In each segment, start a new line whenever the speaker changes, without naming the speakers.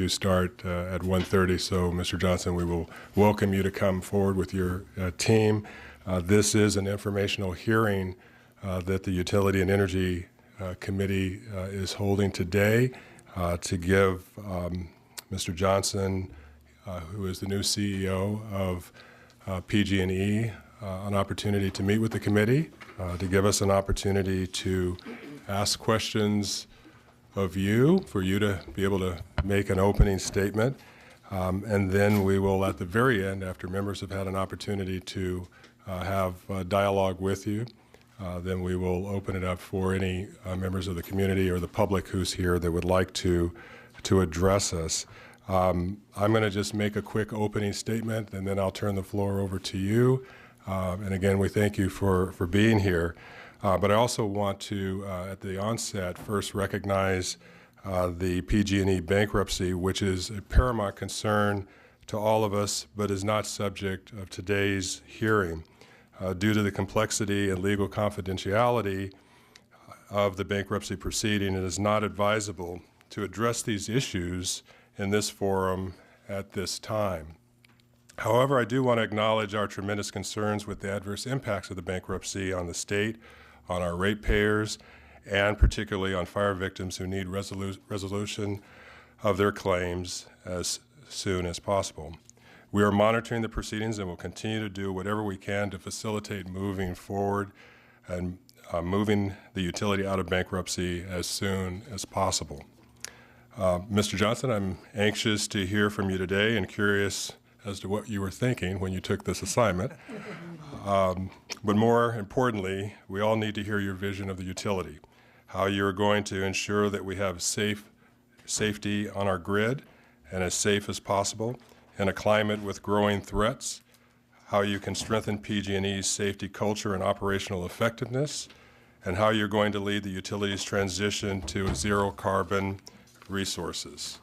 do start at 1:30. So, Mr. Johnson, we will welcome you to come forward with your team. This is an informational hearing that the Utility and Energy Committee is holding today to give Mr. Johnson, who is the new CEO of PG&E, an opportunity to meet with the committee, to give us an opportunity to ask questions of you, for you to be able to make an opening statement. And then we will, at the very end, after members have had an opportunity to have a dialogue with you, then we will open it up for any members of the community or the public who's here that would like to address us. I'm going to just make a quick opening statement, and then I'll turn the floor over to you. And again, we thank you for being here. But I also want to, at the onset, first recognize the PG&E bankruptcy, which is a paramount concern to all of us, but is not subject of today's hearing. Due to the complexity and legal confidentiality of the bankruptcy proceeding, it is not advisable to address these issues in this forum at this time. However, I do want to acknowledge our tremendous concerns with the adverse impacts of the bankruptcy on the state, on our ratepayers, and particularly on fire victims who need resolution of their claims as soon as possible. We are monitoring the proceedings and will continue to do whatever we can to facilitate moving forward and moving the utility out of bankruptcy as soon as possible. Mr. Johnson, I'm anxious to hear from you today and curious as to what you were thinking when you took this assignment. But more importantly, we all need to hear your vision of the utility, how you're going to ensure that we have safety on our grid and as safe as possible in a climate with growing threats, how you can strengthen PG&E's safety culture and operational effectiveness, and how you're going to lead the utility's transition to zero carbon resources.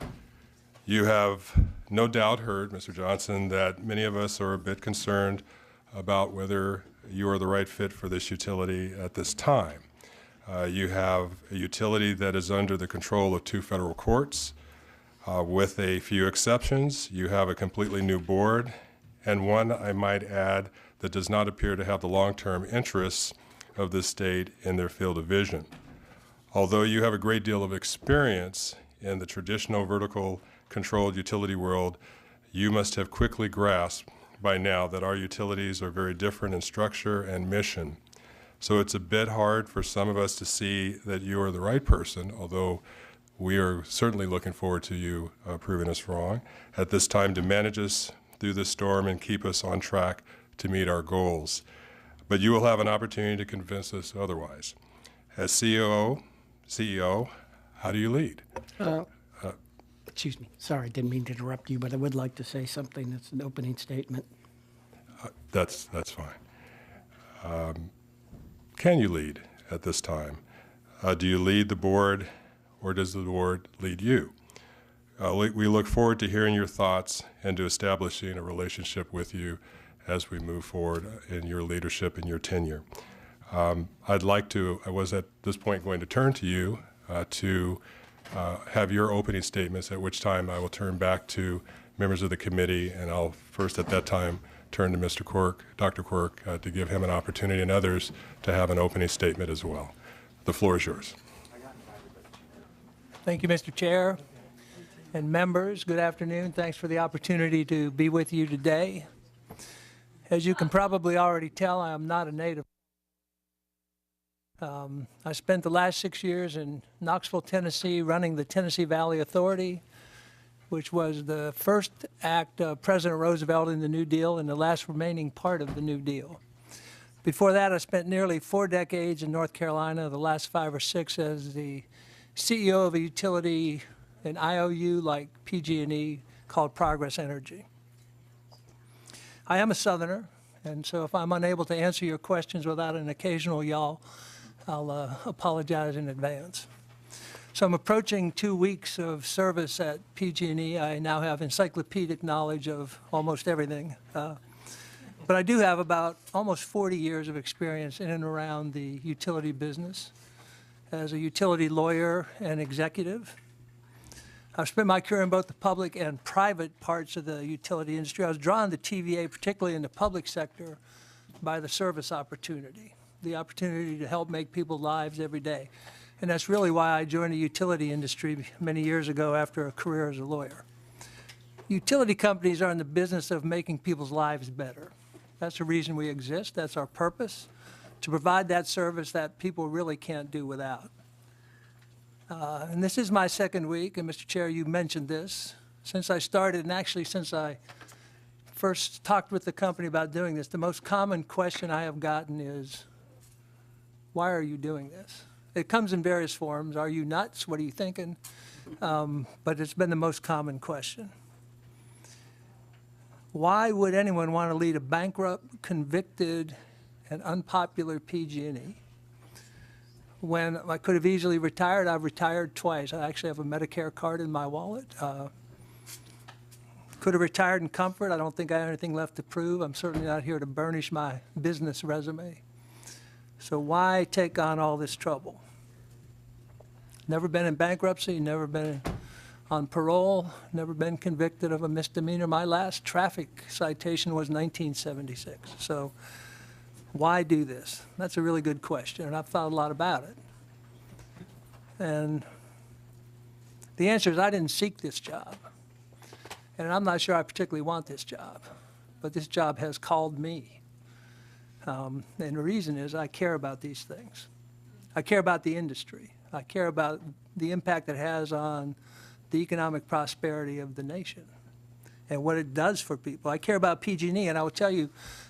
You have no doubt heard, Mr. Johnson, that many of us are a bit concerned about whether you are the right fit for this utility at this time. You have a utility that is under the control of 2 federal courts. With a few exceptions, you have a completely new board, and one, I might add, that does not appear to have the long-term interests of the state in their field of vision. Although you have a great deal of experience in the traditional vertical controlled utility world, you must have quickly grasped by now that our utilities are very different in structure and mission. So it's a bit hard for some of us to see that you are the right person, although we are certainly looking forward to you proving us wrong at this time to manage us through this storm and keep us on track to meet our goals. But you will have an opportunity to convince us otherwise. As CEO, how do you lead?
Excuse me. Sorry, didn't mean to interrupt you, but I would like to say something that's an opening statement.
That's fine. Can you lead at this time? Do you lead the board, or does the board lead you? We look forward to hearing your thoughts and to establishing a relationship with you as we move forward in your leadership and your tenure. I was at this point going to turn to you to have your opening statements, at which time I will turn back to members of the committee, and I'll first at that time turn to Mr. Quirk, Dr. Quirk, to give him an opportunity and others to have an opening statement as well. The floor is yours.
Thank you, Mr. Chair and members. Good afternoon. Thanks for the opportunity to be with you today. As you can probably already tell, I am not a native. I spent the last 6 years in Knoxville, Tennessee, running the Tennessee Valley Authority, which was the first act of President Roosevelt in the New Deal and the last remaining part of the New Deal. Before that, I spent nearly 4 decades in North Carolina, the last 5 or 6 as the CEO of a utility, an IOU like PG&E, called Progress Energy. I am a Southerner, and so if I'm unable to answer your questions without an occasional y'all, I'll apologize in advance. So I'm approaching 2 weeks of service at PG&E. I now have encyclopedic knowledge of almost everything. But I do have about almost 40 years of experience in and around the utility business as a utility lawyer and executive. I've spent my career in both the public and private parts of the utility industry. I was drawn to TVA, particularly in the public sector, by the service opportunity, the opportunity to help make people's lives every day. And that's really why I joined the utility industry many years ago after a career as a lawyer. Utility companies are in the business of making people's lives better. That's the reason we exist. That's our purpose, to provide that service that people really can't do without. And this is my second week, and Mr. Chair, you mentioned this. Since I started, and actually since I first talked with the company about doing this, the most common question I have gotten is, why are you doing this? It comes in various forms. Are you nuts? What are you thinking? But it's been the most common question. Why would anyone want to lead a bankrupt, convicted, and unpopular PG&E? When I could have easily retired, I've retired twice. I actually have a Medicare card in my wallet. Could have retired in comfort. I don't think I have anything left to prove. I'm certainly not here to burnish my business resume. So why take on all this trouble? Never been in bankruptcy, never been on parole, never been convicted of a misdemeanor. My last traffic citation was 1976. So why do this? That's a really good question, and I've thought a lot about it. And the answer is I didn't seek this job. And I'm not sure I particularly want this job, but this job has called me. And the reason is I care about these things. I care about the industry. I care about the impact it has on the economic prosperity of the nation and what it does for people. I care about PG&E, and I will tell you,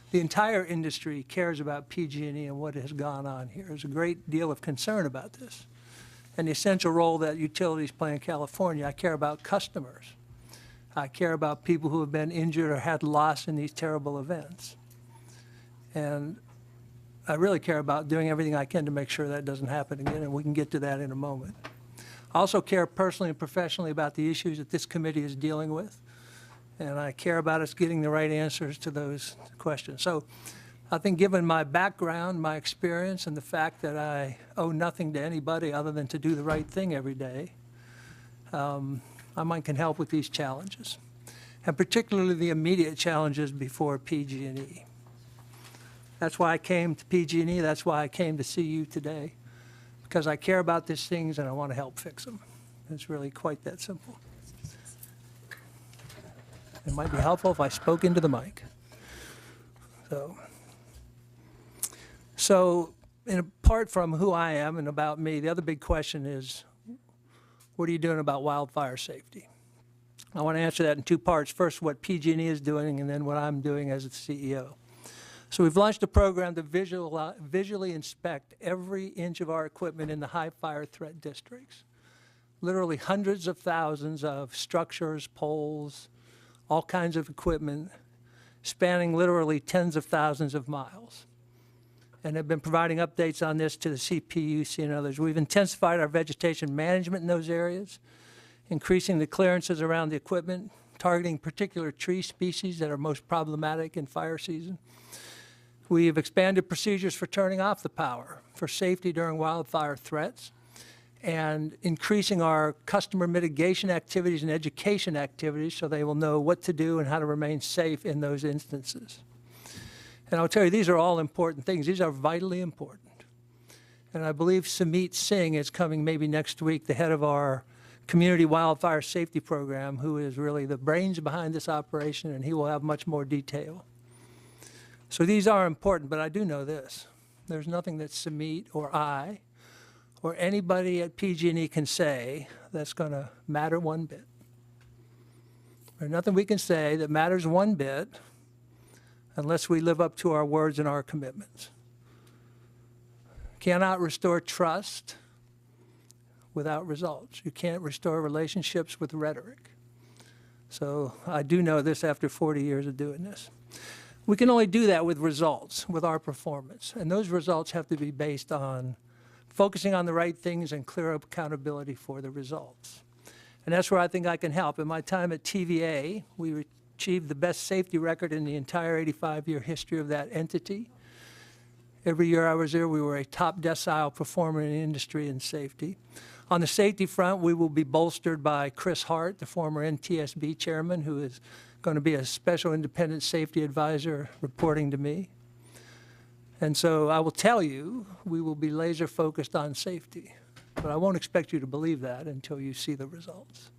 the entire industry cares about PG&E and what has gone on here. There's a great deal of concern about this and the essential role that utilities play in California. I care about customers. I care about people who have been injured or had loss in these terrible events. And I really care about doing everything I can to make sure that doesn't happen again, and we can get to that in a moment. I also care personally and professionally about the issues that this committee is dealing with, and I care about us getting the right answers to those questions. So I think given my background, my experience, and the fact that I owe nothing to anybody other than to do the right thing every day, I can help with these challenges, and particularly the immediate challenges before PG&E. That's why I came to PG&E. That's why I came to see you today, because I care about these things and I want to help fix them. It's really quite that simple. It might be helpful if I spoke into the mic. So apart from who I am and about me, the other big question is, what are you doing about wildfire safety? I want to answer that in two parts. First, what PG&E is doing, and then what I'm doing as its CEO. So we've launched a program to visually inspect every inch of our equipment in the high fire threat districts. Literally hundreds of thousands of structures, poles, all kinds of equipment, spanning literally tens of thousands of miles. And have been providing updates on this to the CPUC and others. We've intensified our vegetation management in those areas, increasing the clearances around the equipment, targeting particular tree species that are most problematic in fire season. We've expanded procedures for turning off the power for safety during wildfire threats, and increasing our customer mitigation activities and education activities so they will know what to do and how to remain safe in those instances. And I'll tell you, these are all important things. These are vitally important. And I believe Sumeet Singh is coming maybe next week, the head of our Community Wildfire Safety Program, who is really the brains behind this operation, and he will have much more detail. So these are important, but I do know this. There's nothing that Sumeet or I or anybody at PG&E can say that's going to matter one bit. There's nothing we can say that matters one bit unless we live up to our words and our commitments. Cannot restore trust without results. You can't restore relationships with rhetoric. So I do know this after 40 years of doing this. We can only do that with results, with our performance. And those results have to be based on focusing on the right things and clear accountability for the results. And that's where I think I can help. In my time at TVA, we achieved the best safety record in the entire 85-year history of that entity. Every year I was there, we were a top decile performer in the industry in safety. On the safety front, we will be bolstered by Chris Hart, the former NTSB chairman, who is going to be a special independent safety advisor reporting to me. And so I will tell you, we will be laser focused on safety, but I won't expect you to believe that until you see the results.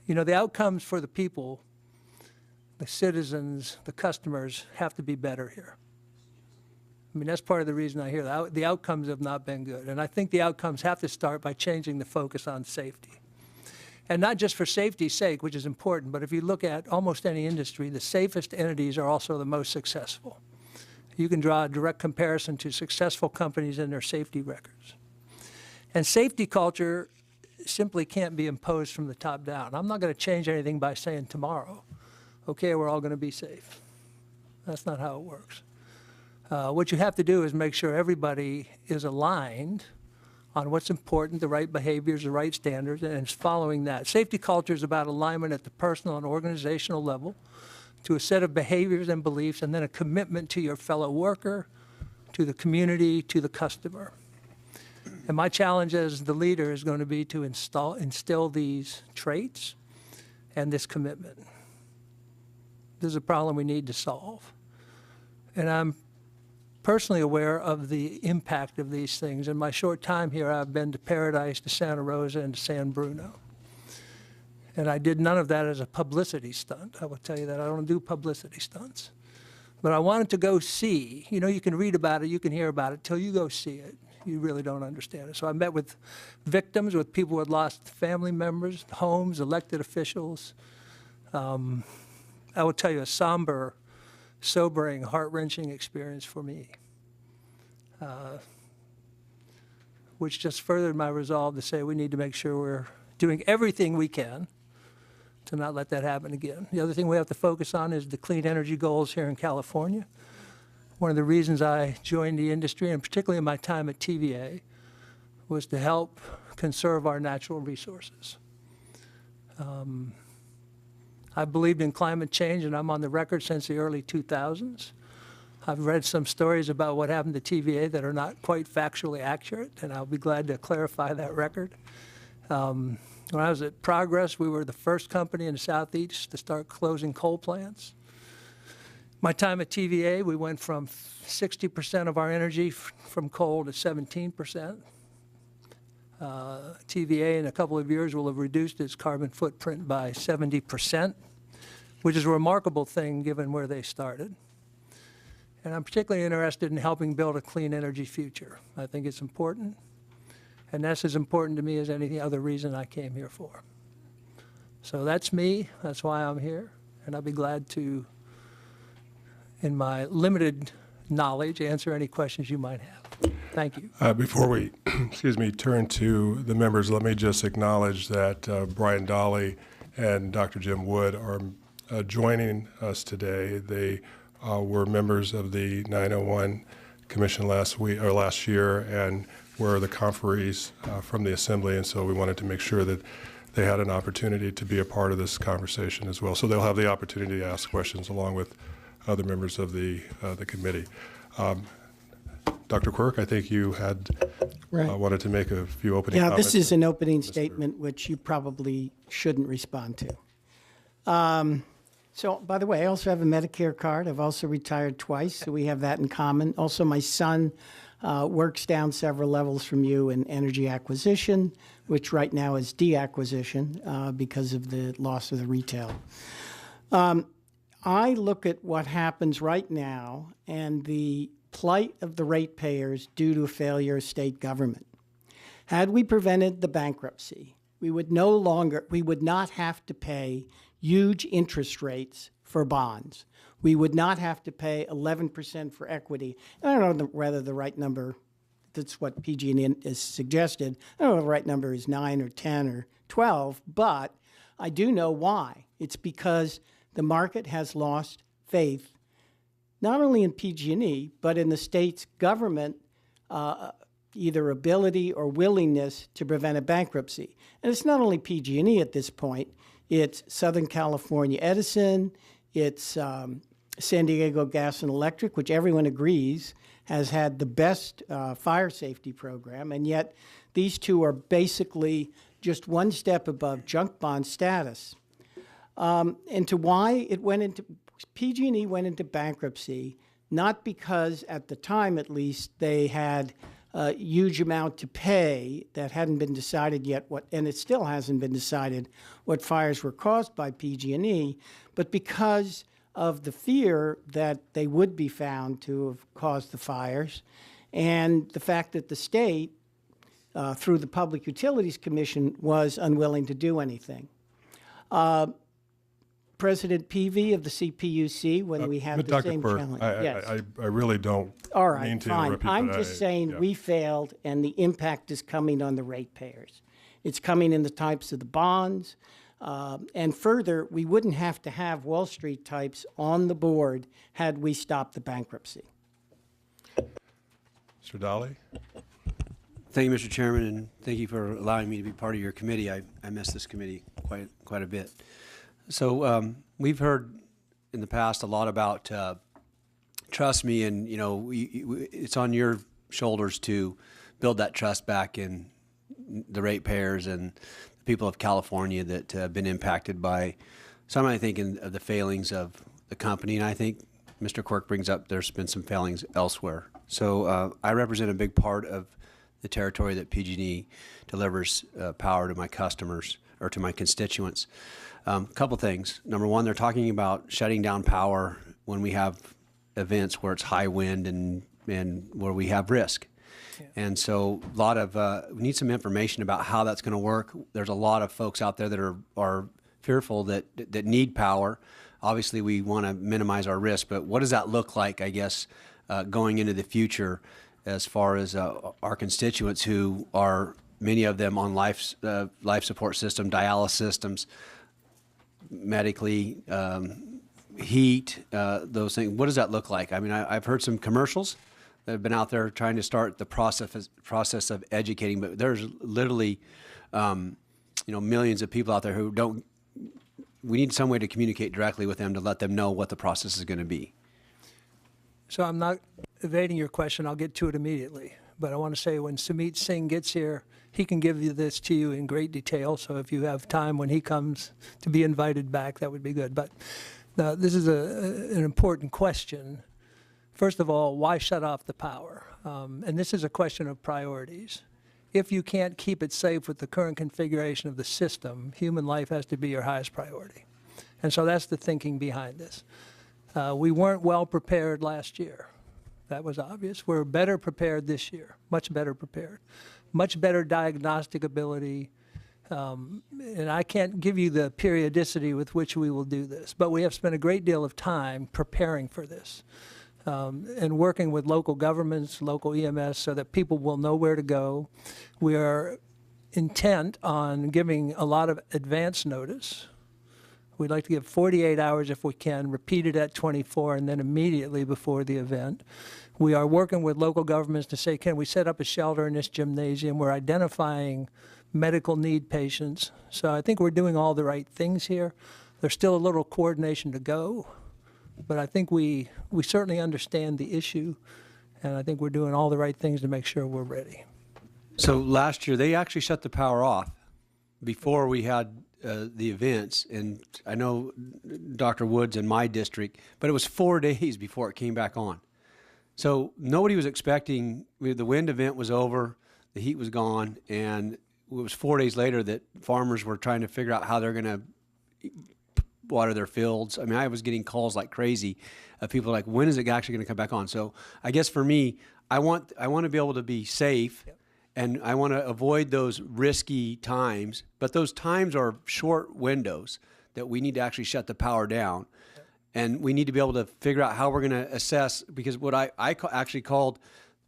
You know, the outcomes for the people, the citizens, the customers have to be better here. I mean, that's part of the reason I hear that. The outcomes have not been good. And I think the outcomes have to start by changing the focus on safety. And not just for safety's sake, which is important, but if you look at almost any industry, the safest entities are also the most successful. You can draw a direct comparison to successful companies and their safety records. And safety culture simply can't be imposed from the top down. I'm not going to change anything by saying tomorrow, okay, we're all going to be safe. That's not how it works. What you have to do is make sure everybody is aligned on what's important, the right behaviors, the right standards, and it's following that. Safety culture is about alignment at the personal and organizational level to a set of behaviors and beliefs, and then a commitment to your fellow worker, to the community, to the customer. And my challenge as the leader is going to be to instill these traits and this commitment. This is a problem we need to solve. And I'm personally aware of the impact of these things. In my short time here, I've been to Paradise, to Santa Rosa, and to San Bruno. And I did none of that as a publicity stunt. I will tell you that. I don't do publicity stunts. But I wanted to go see. You know, you can read about it, you can hear about it. Till you go see it, you really don't understand it. So I met with victims, with people who had lost family members, homes, elected officials. I will tell you a somber, sobering, heart-wrenching experience for me, which just furthered my resolve to say we need to make sure we're doing everything we can to not let that happen again. The other thing we have to focus on is the clean energy goals here in California. One of the reasons I joined the industry, and particularly in my time at TVA, was to help conserve our natural resources. I believed in climate change, and I'm on the record since the early 2000s. I've read some stories about what happened to TVA that are not quite factually accurate, and I'll be glad to clarify that record. When I was at Progress, we were the first company in the Southeast to start closing coal plants. My time at TVA, we went from 60% of our energy from coal to 17%. TVA in a couple of years will have reduced its carbon footprint by 70%, which is a remarkable thing given where they started. And I'm particularly interested in helping build a clean energy future. I think it's important, and that's as important to me as any other reason I came here for. So that's me, that's why I'm here, and I'll be glad to, in my limited knowledge, answer any questions you might have. Thank you.
Before we, turn to the members, let me just acknowledge that Brian Dolly and Dr. Jim Wood are joining us today. They were members of the 901 Commission last year, and were the conferees from the Assembly, and so we wanted to make sure that they had an opportunity to be a part of this conversation as well. So they'll have the opportunity to ask questions along with other members of the committee. Dr. Quirk, I think you had wanted to make a few opening comments.
Yeah, this is an opening statement which you probably shouldn't respond to. So, by the way, I also have a Medicare card. I've also retired twice, so we have that in common. Also, my son works down several levels from you in energy acquisition, which right now is deacquisition because of the loss of the retail. I look at what happens right now and the plight of the ratepayers due to a failure of state government. Had we prevented the bankruptcy, we would not have to pay huge interest rates for bonds. We would not have to pay 11% for equity. I don't know whether the right number, that's what PG&E has suggested. I don't know if the right number is 9 or 10 or 12, but I do know why. It's because the market has lost faith, not only in PG&E, but in the state's government, either ability or willingness to prevent a bankruptcy. And it's not only PG&E at this point. It's Southern California Edison, it's San Diego Gas and Electric, which everyone agrees has had the best fire safety program, and yet these two are basically just one step above junk bond status. Into why it went into, PG&E went into bankruptcy, not because at the time at least they had a huge amount to pay that hadn't been decided yet, and it still hasn't been decided what fires were caused by PG&E, but because of the fear that they would be found to have caused the fires, and the fact that the state, through the Public Utilities Commission, was unwilling to do anything. President Peavy of the CPUC, when we had the
Dr.
same
Quirk,
challenge.
I really don't
All right,
mean to
fine.
interrupt you.
I'm
but
just saying
yeah.
we failed, and the impact is coming on the ratepayers. It's coming in the types of the bonds. And further, we wouldn't have to have Wall Street types on the board had we stopped the bankruptcy.
Mr. Dolly?
Thank you, Mr. Chairman, and thank you for allowing me to be part of your committee. I miss this committee quite a bit. So we've heard in the past a lot about trust me, and it's on your shoulders to build that trust back in the ratepayers and the people of California that have been impacted by some, I think, of the failings of the company. And I think Mr. Quirk brings up there's been some failings elsewhere. So I represent a big part of the territory that PG&E delivers power to my customers or to my constituents. A couple things. Number one, they're talking about shutting down power when we have events where it's high wind and where we have risk. Yeah. And so a lot of we need some information about how that's going to work. There's a lot of folks out there that are fearful that need power. Obviously, we want to minimize our risk, but what does that look like, I guess, going into the future as far as our constituents who are, many of them on life support system, dialysis systems, medically, heat, those things. What does that look like? I mean, I've heard some commercials that have been out there trying to start the process of educating, but there's literally, millions of people out there who don't. We need some way to communicate directly with them to let them know what the process is going to be.
So I'm not evading your question. I'll get to it immediately. But I want to say when Sumeet Singh gets here, he can give you this to you in great detail. So if you have time when he comes to be invited back, that would be good. But this is an important question. First of all, why shut off the power? And this is a question of priorities. If you can't keep it safe with the current configuration of the system, human life has to be your highest priority. And so that's the thinking behind this. We weren't well prepared last year. That was obvious. We're better prepared this year, much better prepared, much better diagnostic ability. And I can't give you the periodicity with which we will do this, but we have spent a great deal of time preparing for this and working with local governments, local EMS, so that people will know where to go. We are intent on giving a lot of advance notice. We'd like to give 48 hours if we can, repeated at 24, and then immediately before the event. We are working with local governments to say, can we set up a shelter in this gymnasium? We're identifying medical need patients. So I think we're doing all the right things here. There's still a little coordination to go, but I think we certainly understand the issue, and I think we're doing all the right things to make sure we're ready.
So last year, they actually shut the power off before we had the events, and I know Dr. Woods in my district, but it was 4 days before it came back on. So nobody was expecting, the wind event was over, the heat was gone, and it was 4 days later that farmers were trying to figure out how they're going to water their fields. I mean, I was getting calls like crazy of people like, when is it actually going to come back on? So I guess for me, I want to be able to be safe. Yep. And I want to avoid those risky times, but those times are short windows that we need to actually shut the power down. Yep. And we need to be able to figure out how we're going to assess, because what I actually called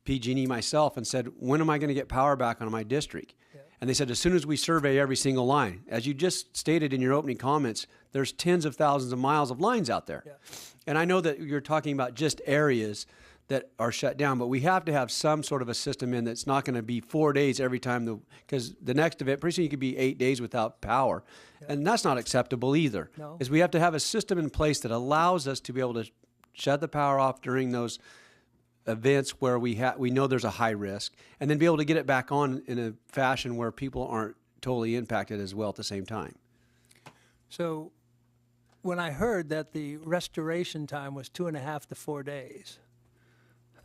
PG&E myself and said, when am I going to get power back on my district? Yep. And they said, as soon as we survey every single line. As you just stated in your opening comments, there's tens of thousands of miles of lines out there. Yep. And I know that you're talking about just areas that are shut down, but we have to have some sort of a system in that's not going to be 4 days every time, because the next event, pretty soon you could be 8 days without power. Yeah. And that's not acceptable either. No. Is we have to have a system in place that allows us to be able to shut the power off during those events where we know there's a high risk, and then be able to get it back on in a fashion where people aren't totally impacted as well at the same time.
So when I heard that the restoration time was 2.5 to 4 days,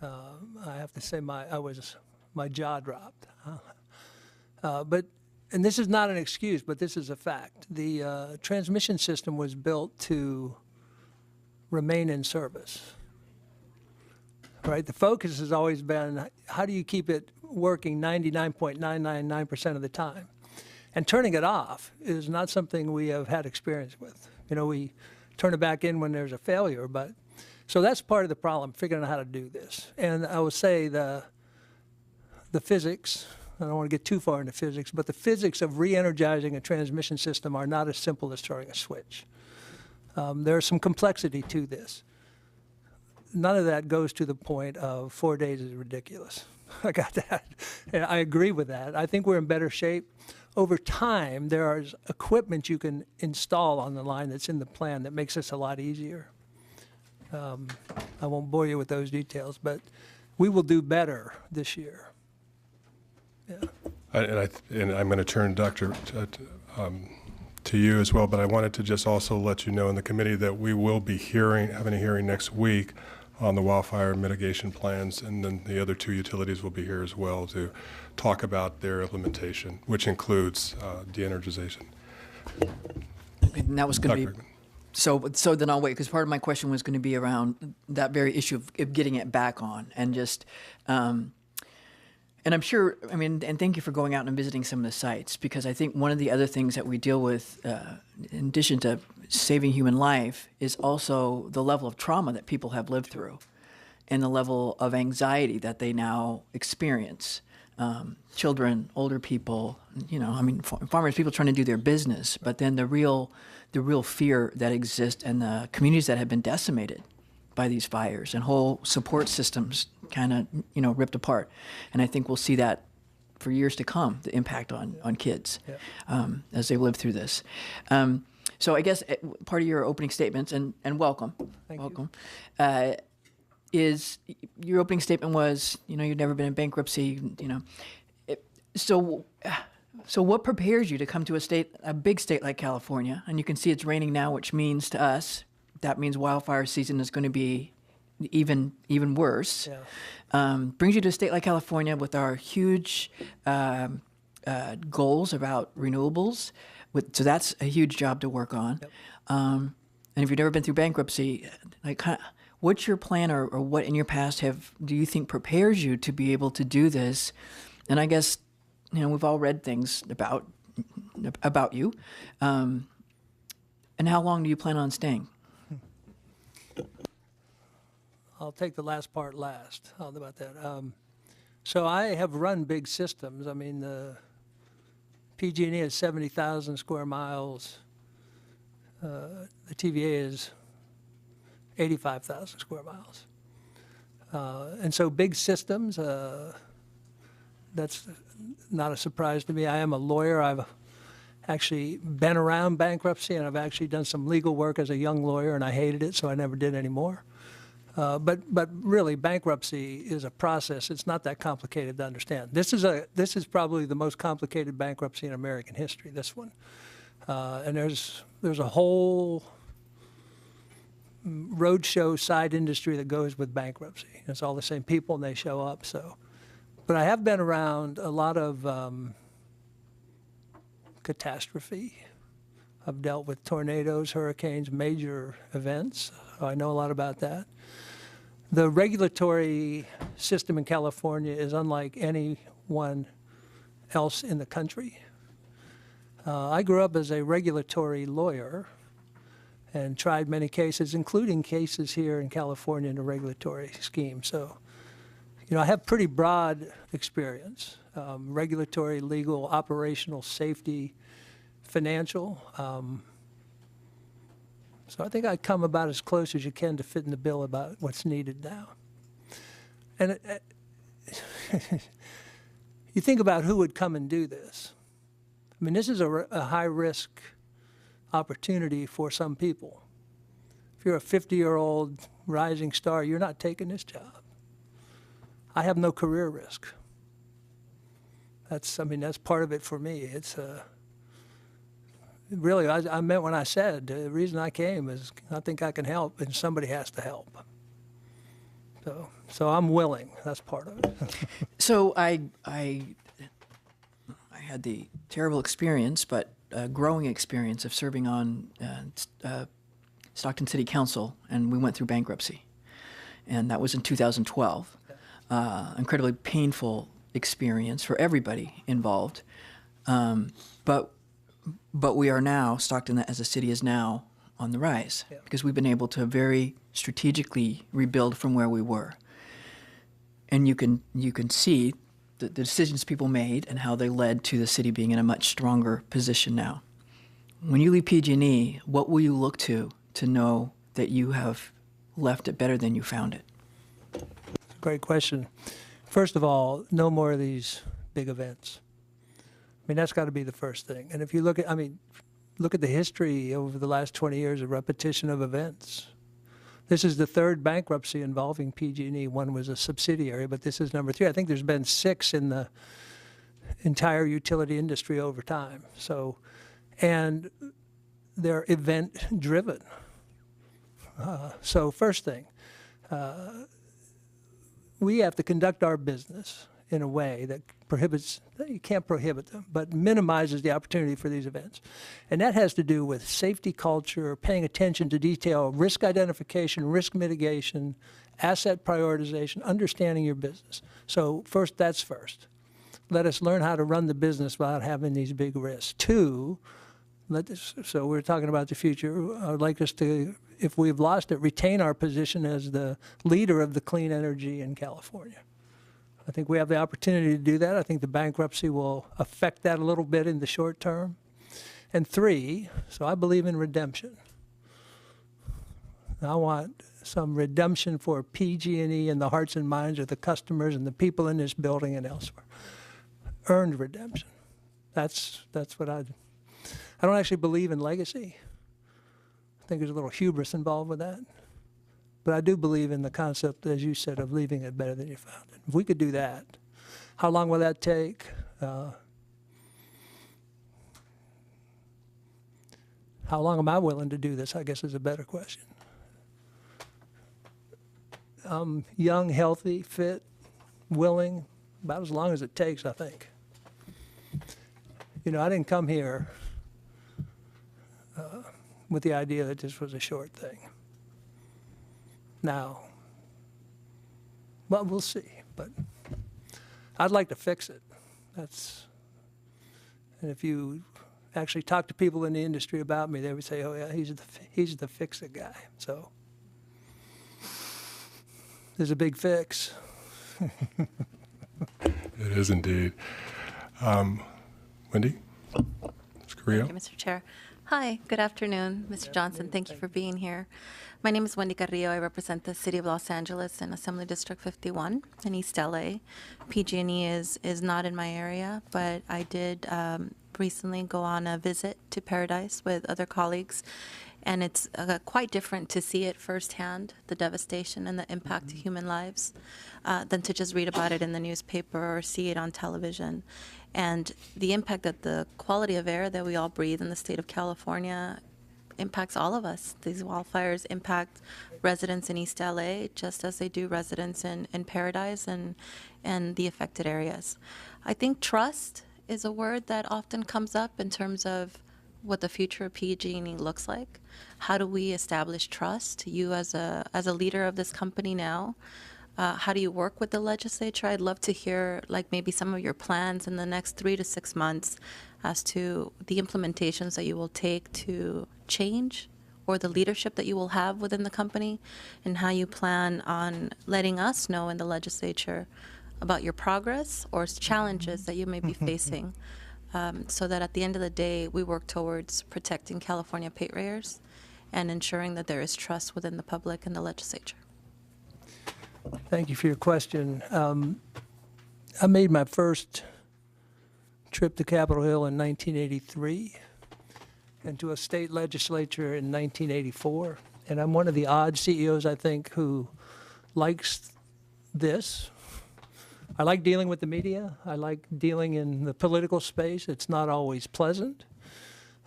I have to say my jaw dropped. And this is not an excuse, but this is a fact. The transmission system was built to remain in service. Right? The focus has always been, how do you keep it working 99.999% of the time? And turning it off is not something we have had experience with. We turn it back in when there's a failure, so that's part of the problem, figuring out how to do this. And I would say the physics, I don't want to get too far into physics, but the physics of re-energizing a transmission system are not as simple as throwing a switch. There's some complexity to this. None of that goes to the point of 4 days is ridiculous. I got that. And I agree with that. I think we're in better shape. Over time, there is equipment you can install on the line that's in the plan that makes this a lot easier. I won't bore you with those details, but we will do better this year. Yeah.
And I'm going to turn, Doctor, to you as well, but I wanted to just also let you know in the committee that we will be having a hearing next week on the wildfire mitigation plans, and then the other two utilities will be here as well to talk about their implementation, which includes de-energization.
And that was going to be, so then I'll wait, because part of my question was going to be around that very issue of getting it back on, and just, and I'm sure, and thank you for going out and visiting some of the sites, because I think one of the other things that we deal with, in addition to saving human life, is also the level of trauma that people have lived through and the level of anxiety that they now experience. Children, older people, farmers, people trying to do their business, but then the real fear that exists, and the communities that have been decimated by these fires, and whole support systems kind of ripped apart. And I think we'll see that for years to come, the impact on kids as they live through this. So I guess part of your opening statements, and welcome, welcome, is your opening statement was, you've never been in bankruptcy, So what prepares you to come to a big state like California? And you can see it's raining now, which means to us, that means wildfire season is going to be even worse. Yeah. Brings you to a state like California with our huge goals about renewables. So that's a huge job to work on. Yep. And if you've never been through bankruptcy, what's your plan, or what in your past do you think prepares you to be able to do this? And I guess, we've all read things about you. And how long do you plan on staying?
I'll take the last part last. How about that? So I have run big systems. The PG&E is 70,000 square miles. The TVA is 85,000 square miles. And so big systems, that's not a surprise to me. I am a lawyer. I've actually been around bankruptcy, and I've actually done some legal work as a young lawyer, and I hated it, so I never did anymore. But really, bankruptcy is a process. It's not that complicated to understand. This is probably the most complicated bankruptcy in American history, this one. And there's a whole roadshow side industry that goes with bankruptcy. It's all the same people, and they show up. But I have been around a lot of catastrophe. I've dealt with tornadoes, hurricanes, major events. I know a lot about that. The regulatory system in California is unlike anyone else in the country. I grew up as a regulatory lawyer and tried many cases, including cases here in California in the regulatory scheme. So, I have pretty broad experience, regulatory, legal, operational, safety, financial. So I think I come about as close as you can to fitting the bill about what's needed now. And you think about who would come and do this. This is a high-risk opportunity for some people. If you're a 50-year-old rising star, you're not taking this job. I have no career risk. That's part of it for me. It's really, I meant when I said the reason I came is I think I can help, and somebody has to help. So I'm willing. That's part of it.
So I had the terrible experience, but growing experience of serving on Stockton City Council, and we went through bankruptcy, and that was in 2012. Incredibly painful experience for everybody involved, but we are now, Stockton as a city is now on the rise because we've been able to very strategically rebuild from where we were, and you can see the decisions people made and how they led to the city being in a much stronger position now. When you leave PG&E, what will you look to know that you have left it better than you found it?
Great question. First of all, no more of these big events. I mean, that's got to be the first thing. And if you look at the history over the last 20 years of repetition of events. This is the third bankruptcy involving PG&E. One was a subsidiary, but this is number 3. I think there's been 6 in the entire utility industry over time. So, and they're event-driven. So first thing, we have to conduct our business in a way that prohibits, you can't prohibit them, but minimizes the opportunity for these events. And that has to do with safety culture, paying attention to detail, risk identification, risk mitigation, asset prioritization, understanding your business. So first, that's first. Let us learn how to run the business without having these big risks. 2, so we're talking about the future. I would like us to, if we've lost it, retain our position as the leader of the clean energy in California. I think we have the opportunity to do that. I think the bankruptcy will affect that a little bit in the short term. And 3, so I believe in redemption. I want some redemption for PG&E in the hearts and minds of the customers and the people in this building and elsewhere. Earned redemption. That's what I don't actually believe in legacy. I think there's a little hubris involved with that. But I do believe in the concept, as you said, of leaving it better than you found it. If we could do that, how long will that take? How long am I willing to do this, I guess, is a better question. Young, healthy, fit, willing, about as long as it takes, I think. You know, I didn't come here with the idea that this was a short thing. Now, well, we'll see, but I'd like to fix it. And if you actually talk to people in the industry about me, they would say, oh yeah, he's the fix-it guy. So there's a big fix.
It is indeed. Wendy? Ms. Carrillo?
Thank you, Mr. Chair. Hi, good afternoon, Mr. Johnson. Thank you for being here. My name is Wendy Carrillo. I represent the City of Los Angeles in Assembly District 51 in East LA. PG&E is not in my area, but I did recently go on a visit to Paradise with other colleagues, and it's quite different to see it firsthand, the devastation and the impact to human lives, than to just read about it in the newspaper or see it on television. And the impact that the quality of air that we all breathe in the state of California impacts all of us. These wildfires impact residents in East LA just as they do residents in Paradise and the affected areas. I think trust is a word that often comes up in terms of what the future of PG&E looks like. How do we establish trust? You as a leader of this company now, how do you work with the legislature? I'd love to hear like maybe some of your plans in the next 3 to 6 months as to the implementations that you will take to change, or the leadership that you will have within the company, and how you plan on letting us know in the legislature about your progress or challenges that you may be facing, so that at the end of the day, we work towards protecting California ratepayers and ensuring that there is trust within the public and the legislature.
Thank you for your question. I made my first trip to Capitol Hill in 1983 and to a state legislature in 1984. And I'm one of the odd CEOs, I think, who likes this. I like dealing with the media. I like dealing in the political space. It's not always pleasant,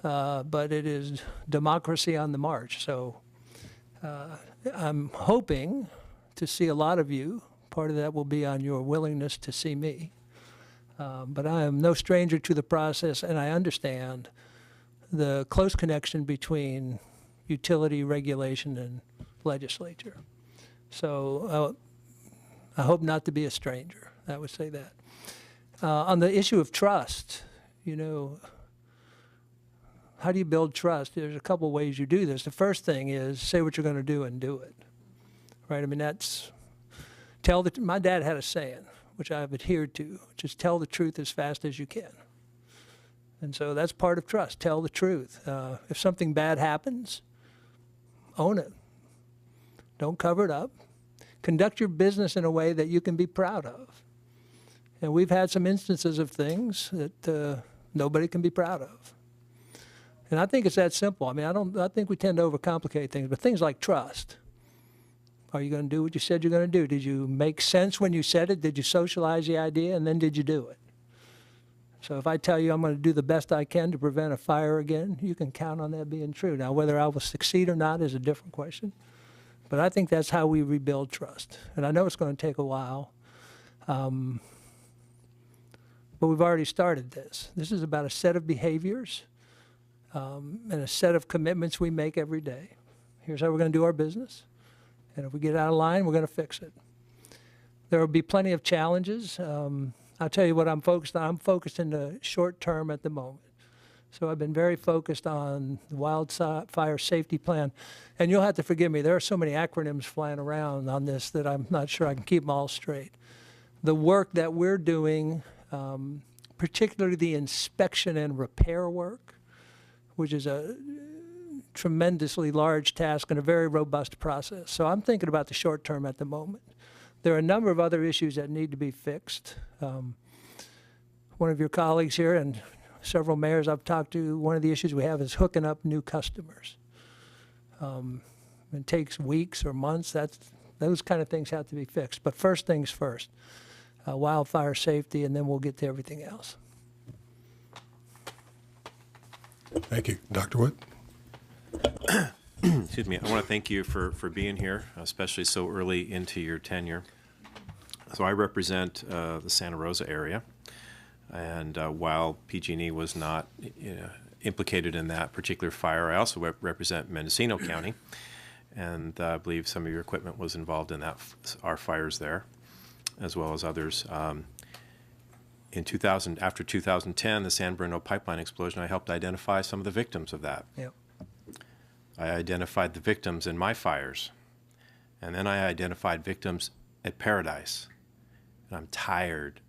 but it is democracy on the march. So I'm hoping to see a lot of you. Part of that will be on your willingness to see me. But I am no stranger to the process, and I understand the close connection between utility regulation and legislature. So I hope not to be a stranger. I would say that. On the issue of trust, you know, how do you build trust? There's a couple ways you do this. The first thing is say what you're going to do and do it, right? I mean, that's my dad had a saying, which I've adhered to, which is tell the truth as fast as you can. And so that's part of trust. Tell the truth. If something bad happens, own it. Don't cover it up. Conduct your business in a way that you can be proud of. And we've had some instances of things that nobody can be proud of. And I think it's that simple. I mean, I think we tend to overcomplicate things, but things like trust. Are you going to do what you said you're going to do? Did you make sense when you said it? Did you socialize the idea? And then did you do it? So if I tell you I'm going to do the best I can to prevent a fire again, you can count on that being true. Now, whether I will succeed or not is a different question. But I think that's how we rebuild trust. And I know it's going to take a while. But we've already started this. This is about a set of behaviors and a set of commitments we make every day. Here's how we're going to do our business. And if we get out of line, we're going to fix it. There will be plenty of challenges. I'll tell you what I'm focused on. I'm focused in the short term at the moment. So I've been very focused on the wildfire safety plan. And you'll have to forgive me. There are so many acronyms flying around on this that I'm not sure I can keep them all straight. The work that we're doing, particularly the inspection and repair work, which is a tremendously large task and a very robust process. So I'm thinking about the short term at the moment. There are a number of other issues that need to be fixed. One of your colleagues here and several mayors I've talked to, one of the issues we have is hooking up new customers. It takes weeks or months. Those kind of things have to be fixed. But first things first, wildfire safety, and then we'll get to everything else.
Thank you. Dr. Wood?
Excuse me. I want to thank you for being here, especially so early into your tenure. So I represent the Santa Rosa area, and while PG&E was not implicated in that particular fire, I also represent Mendocino County, and I believe some of your equipment was involved in our fires there, as well as others. After 2010, the San Bruno pipeline explosion, I helped identify some of the victims of that.
Yep.
I identified the victims in my fires, and then I identified victims at Paradise. And I'm tired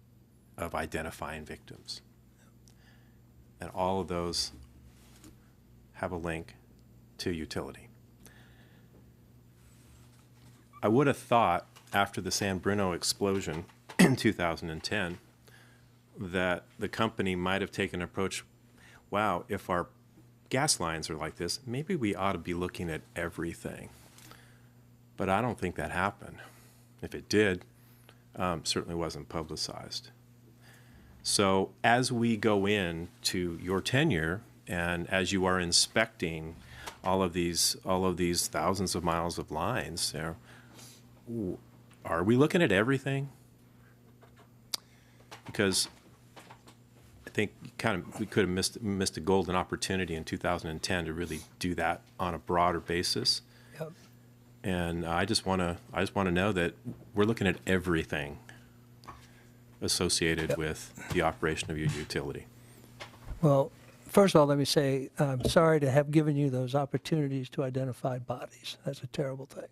of identifying victims. And all of those have a link to utility. I would have thought after the San Bruno explosion in 2010 that the company might have taken an approach, wow, if our gas lines are like this, maybe we ought to be looking at everything. But I don't think that happened. If it did, certainly wasn't publicized. So as we go into your tenure and as you are inspecting all of these thousands of miles of lines, are we looking at everything? Because I think we could have missed a golden opportunity in 2010 to really do that on a broader basis.
Yep.
And I just want to know that we're looking at everything associated with the operation of your utility.
Well, first of all, let me say I'm sorry to have given you those opportunities to identify bodies. That's a terrible thing.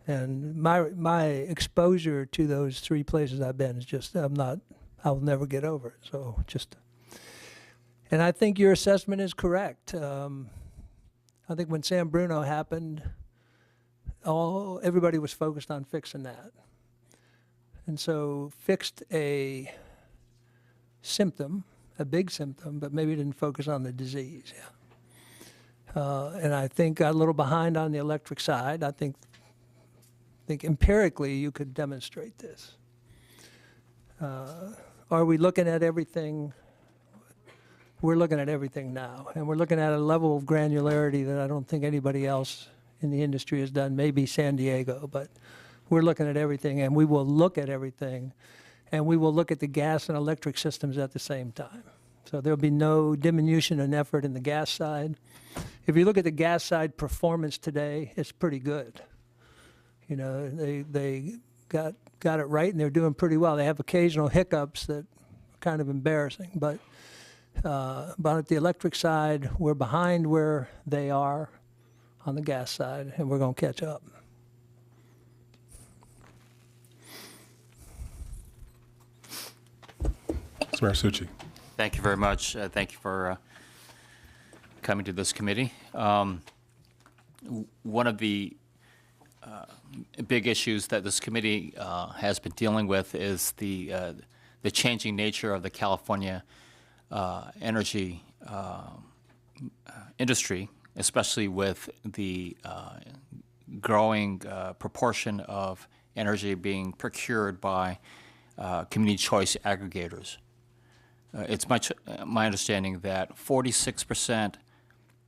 And my exposure to those three places I've been is just I'll never get over it. So and I think your assessment is correct. I think when San Bruno happened, everybody was focused on fixing that. And so fixed a symptom, a big symptom, but maybe didn't focus on the disease. Yeah. And I think got a little behind on the electric side. I think empirically you could demonstrate this. Are we looking at everything? We're looking at everything now, and we're looking at a level of granularity that I don't think anybody else in the industry has done, maybe San Diego, but we're looking at everything, and we will look at everything, and we will look at the gas and electric systems at the same time. So there'll be no diminution in effort in the gas side. If you look at the gas side performance today, it's pretty good. You know, they got it right, and they're doing pretty well. They have occasional hiccups that are kind of embarrassing, but at the electric side, we're behind where they are on the gas side, and we're going to catch up.
Mayor Succi.
Thank you very much. Thank you for coming to this committee. One of the big issues that this committee has been dealing with is the changing nature of the California energy industry, especially with the growing proportion of energy being procured by community choice aggregators. It's my understanding that 46%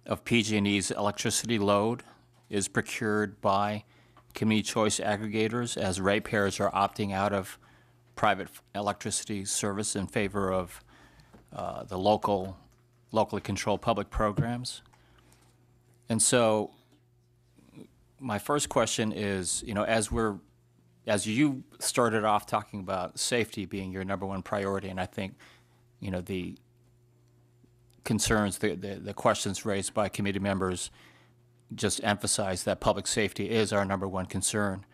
of PG&E's electricity load is procured by community choice aggregators, as ratepayers are opting out of private electricity service in favor of the locally controlled public programs. And so my first question is, you know, as you started off talking about safety being your number one priority, and I think, you know, the concerns, the questions raised by committee members just emphasize that public safety is our number one concern.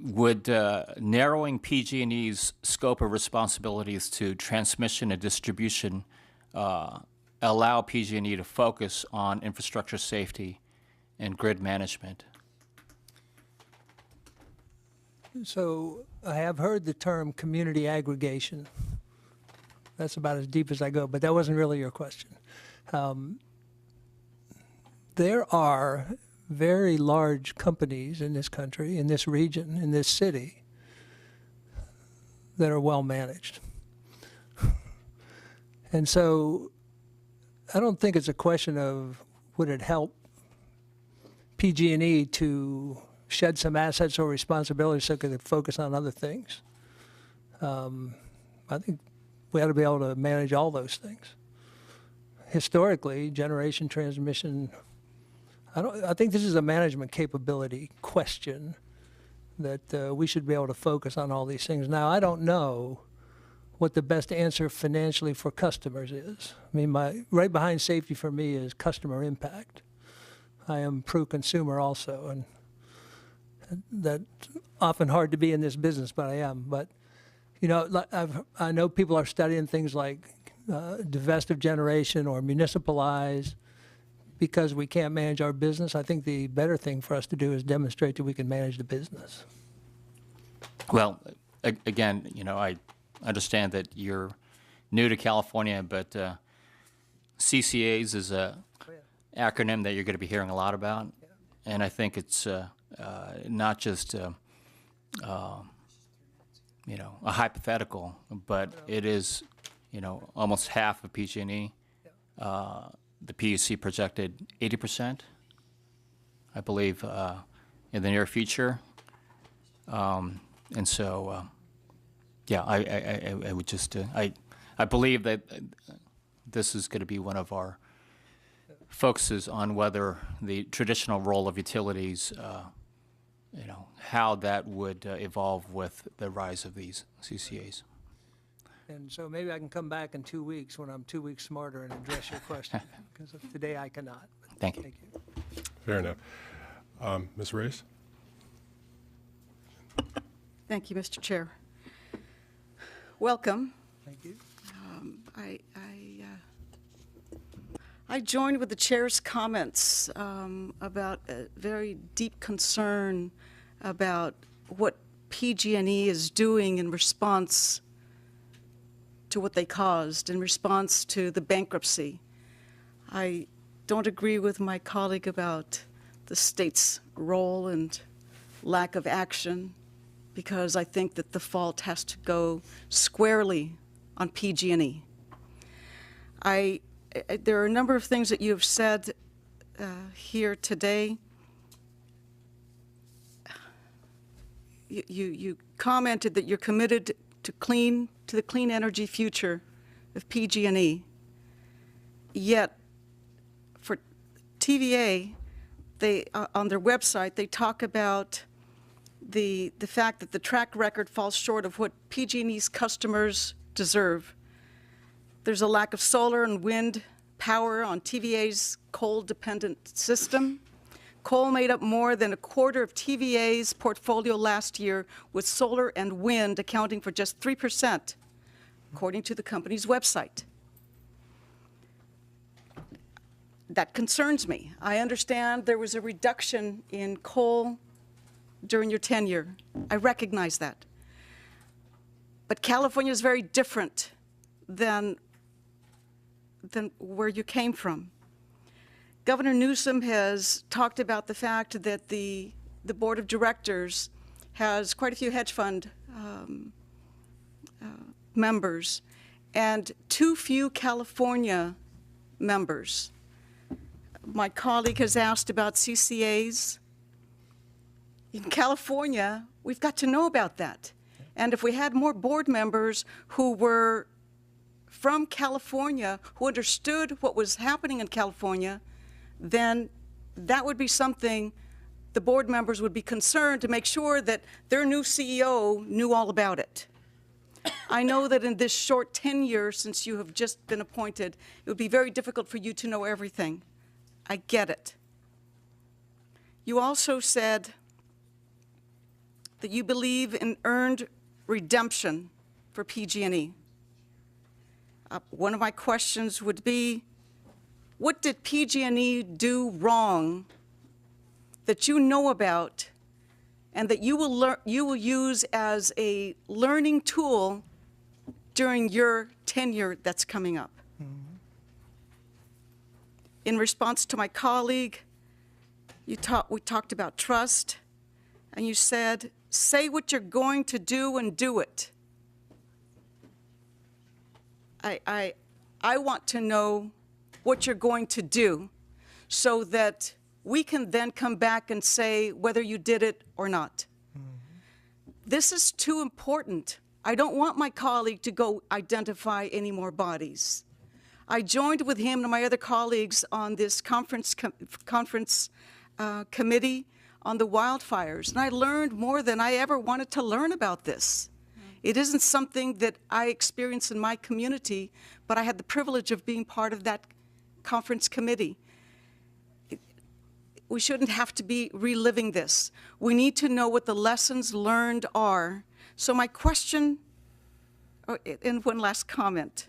Would narrowing PG&E's scope of responsibilities to transmission and distribution allow PG&E to focus on infrastructure safety and grid management?
So I have heard the term community aggregation. That's about as deep as I go, but that wasn't really your question. There are very large companies in this country, in this region, in this city, that are well managed. And so I don't think it's a question of would it help PG&E to shed some assets or responsibilities so it could focus on other things. I think we ought to be able to manage all those things. Historically, generation, transmission, I think this is a management capability question that we should be able to focus on all these things. Now, I don't know what the best answer financially for customers is. I mean, right behind safety for me is customer impact. I am pro-consumer also, and that's often hard to be in this business, but I am. But, you know, I know people are studying things like divestive generation or municipalize because we can't manage our business. I think the better thing for us to do is demonstrate that we can manage the business.
Well, again, you know, I understand that you're new to California, but CCAs is a acronym that you're going to be hearing a lot about, and I think it's not just you know, a hypothetical, but it is, you know, almost half of PG&E. The PUC projected 80%, I believe, in the near future, and so yeah, I would just I believe that this is going to be one of our focuses on whether the traditional role of utilities, you know, how that would evolve with the rise of these CCAs.
And so maybe I can come back in 2 weeks when I'm 2 weeks smarter and address your question, because today I cannot.
Thank you.
Thank you.
Fair enough. Ms. Reyes?
Thank you, Mr. Chair. Welcome.
Thank you.
I joined with the chair's comments about a very deep concern about what PG&E is doing in response to what they caused, in response to the bankruptcy. I don't agree with my colleague about the state's role and lack of action, because I think that the fault has to go squarely on PG&E. There are a number of things that you have said here today. You commented that you're committed to the clean energy future of PG&E. Yet, for TVA, they on their website they talk about the fact that the track record falls short of what PG&E's customers deserve. There's a lack of solar and wind power on TVA's coal-dependent system. Coal made up more than a quarter of TVA's portfolio last year, with solar and wind accounting for just 3%, according to the company's website. That concerns me. I understand there was a reduction in coal during your tenure. I recognize that. But California is very different than where you came from. Governor Newsom has talked about the fact that the board of directors has quite a few hedge fund members and too few California members. My colleague has asked about CCAs. In California, we've got to know about that. And if we had more board members who were from California, who understood what was happening in California, then that would be something the board members would be concerned to make sure that their new CEO knew all about it. I know that in this short tenure, since you have just been appointed, it would be very difficult for you to know everything. I get it. You also said that you believe in earned redemption for PG&E. One of my questions would be, what did PG&E do wrong that you know about and that you will use as a learning tool during your tenure that's coming up? Mm-hmm. In response to my colleague, we talked about trust, and you said, say what you're going to do and do it. I want to know what you're going to do so that we can then come back and say whether you did it or not. Mm-hmm. This is too important. I don't want my colleague to go identify any more bodies. I joined with him and my other colleagues on this conference committee on the wildfires, and I learned more than I ever wanted to learn about this. It isn't something that I experience in my community, but I had the privilege of being part of that conference committee. We shouldn't have to be reliving this. We need to know what the lessons learned are. So my question, and one last comment.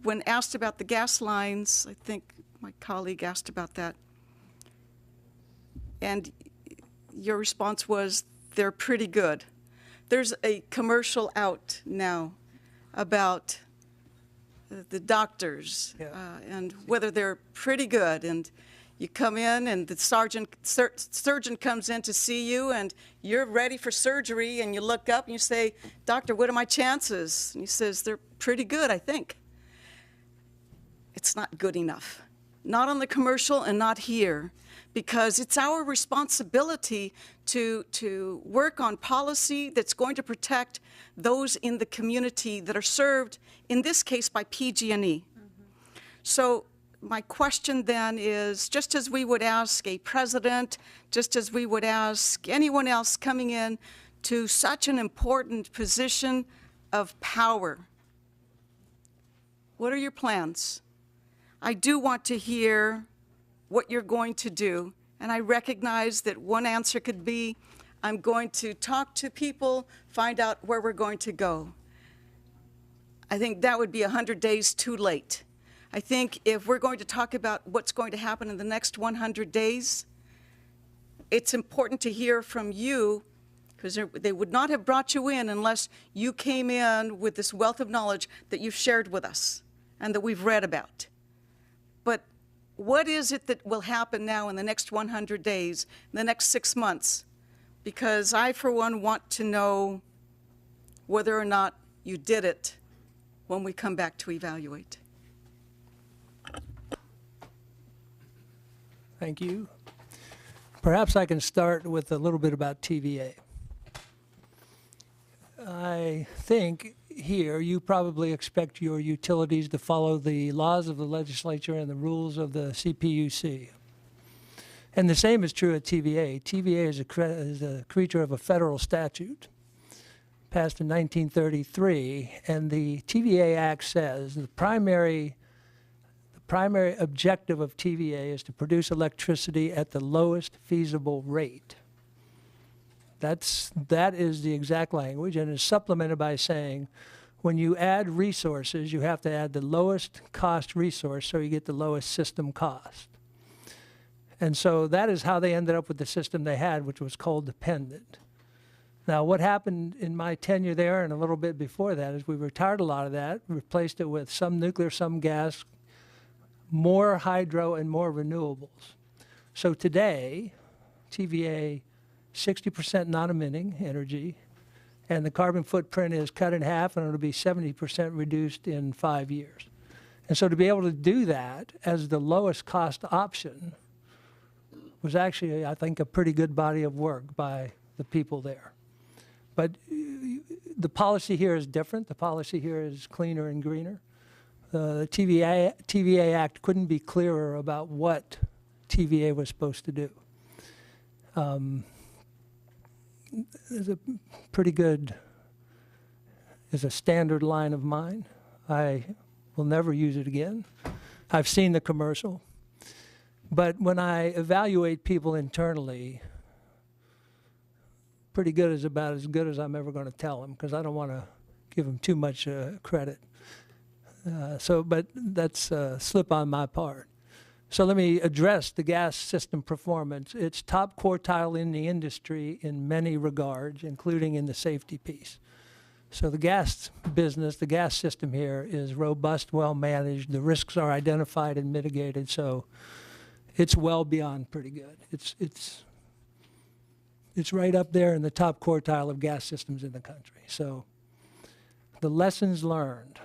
When asked about the gas lines, I think my colleague asked about that, and your response was, they're pretty good. There's a commercial out now about the doctors and whether they're pretty good. And you come in and the surgeon comes in to see you and you're ready for surgery and you look up and you say, doctor, what are my chances? And he says, they're pretty good, I think. It's not good enough. Not on the commercial and not here, because it's our responsibility to work on policy that's going to protect those in the community that are served, in this case, by PG&E. Mm-hmm. So my question then is, just as we would ask a president, just as we would ask anyone else coming in to such an important position of power, what are your plans? I do want to hear what you're going to do, and I recognize that one answer could be, I'm going to talk to people, find out where we're going to go. I think that would be 100 days too late. I think if we're going to talk about what's going to happen in the next 100 days, it's important to hear from you, because they would not have brought you in unless you came in with this wealth of knowledge that you've shared with us and that we've read about. But what is it that will happen now in the next 100 days, in the next 6 months? Because I, for one, want to know whether or not you did it when we come back to evaluate.
Thank you. Perhaps I can start with a little bit about TVA. I think here you probably expect your utilities to follow the laws of the legislature and the rules of the CPUC. And the same is true at TVA. TVA is a creature of a federal statute passed in 1933, and the TVA Act says the primary objective of TVA is to produce electricity at the lowest feasible rate. That is the exact language, and is supplemented by saying when you add resources, you have to add the lowest cost resource so you get the lowest system cost. And so that is how they ended up with the system they had, which was coal dependent. Now, what happened in my tenure there and a little bit before that is we retired a lot of that, replaced it with some nuclear, some gas, more hydro, and more renewables. So today, TVA, 60% non-emitting energy, and the carbon footprint is cut in half, and it'll be 70% reduced in 5 years. And so to be able to do that as the lowest cost option was actually, I think, a pretty good body of work by the people there. But the policy here is different. The policy here is cleaner and greener. The TVA Act couldn't be clearer about what TVA was supposed to do. There's a pretty good, is a standard line of mine. I will never use it again. I've seen the commercial. But when I evaluate people internally, pretty good is about as good as I'm ever going to tell them, because I don't want to give them too much credit. But that's a slip on my part. So let me address the gas system performance. It's top quartile in the industry in many regards, including in the safety piece. So the gas business, the gas system here is robust, well managed. The risks are identified and mitigated, so it's well beyond pretty good. It's right up there in the top quartile of gas systems in the country. So the lessons learned.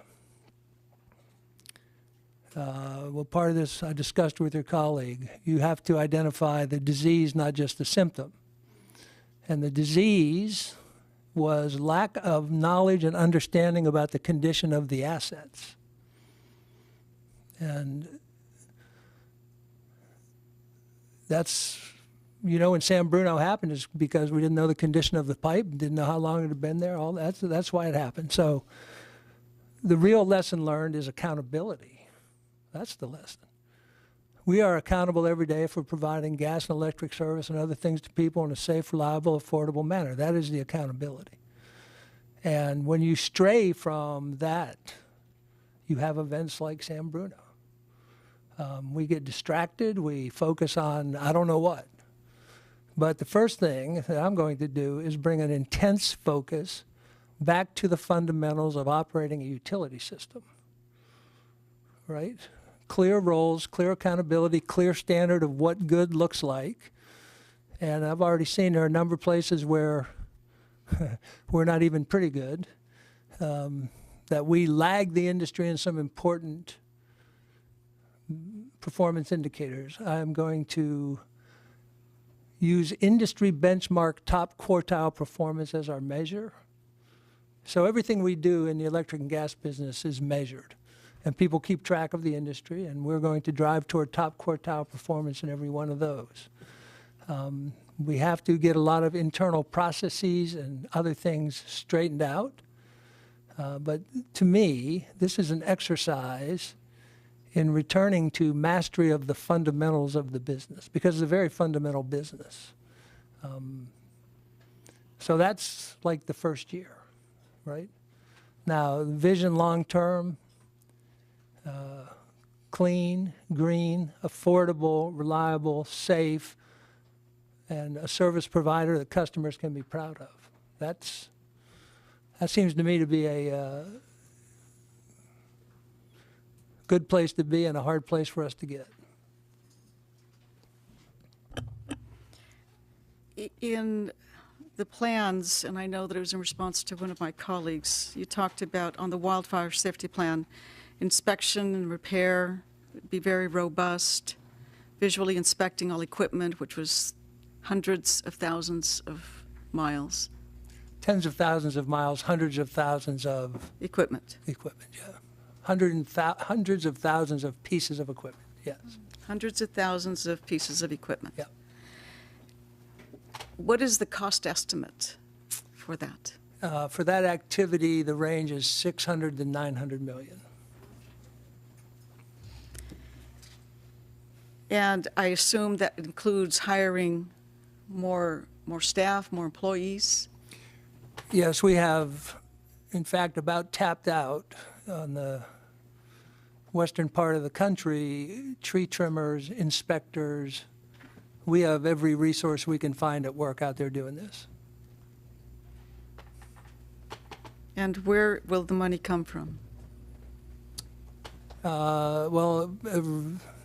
Well, part of this I discussed with your colleague. You have to identify the disease, not just the symptom. And the disease was lack of knowledge and understanding about the condition of the assets. And that's, you know, when San Bruno happened is because we didn't know the condition of the pipe, didn't know how long it had been there. All that's why it happened. So the real lesson learned is accountability. That's the lesson. We are accountable every day for providing gas and electric service and other things to people in a safe, reliable, affordable manner. That is the accountability. And when you stray from that, you have events like San Bruno. We get distracted. We focus on I don't know what. But the first thing that I'm going to do is bring an intense focus back to the fundamentals of operating a utility system, right? Clear roles, clear accountability, clear standard of what good looks like. And I've already seen there are a number of places where we're not even pretty good, that we lag the industry in some important performance indicators. I'm going to use industry benchmark top quartile performance as our measure. So everything we do in the electric and gas business is measured. And people keep track of the industry, and we're going to drive toward top quartile performance in every one of those. We have to get a lot of internal processes and other things straightened out. But to me, this is an exercise in returning to mastery of the fundamentals of the business, because it's a very fundamental business. So that's like the first year, right? Now, vision long term, clean, green, affordable, reliable, safe, and a service provider that customers can be proud of. That seems to me to be good place to be and a hard place for us to get.
In the plans, and I know that it was in response to one of my colleagues, you talked about on the wildfire safety plan, inspection and repair, be very robust, visually inspecting all equipment, which was hundreds of thousands of miles.
Tens of thousands of miles, hundreds of thousands of
Equipment.
equipment, yeah. Hundreds of thousands of pieces of equipment, yes.
Hundreds of thousands of pieces of equipment.
Yeah.
What is the cost estimate for that?
For that activity, the range is 600 to 900 million.
And I assume that includes hiring more staff, more employees?
Yes, we have, in fact, about tapped out on the western part of the country, tree trimmers, inspectors. We have every resource we can find at work out there doing this.
And where will the money come from?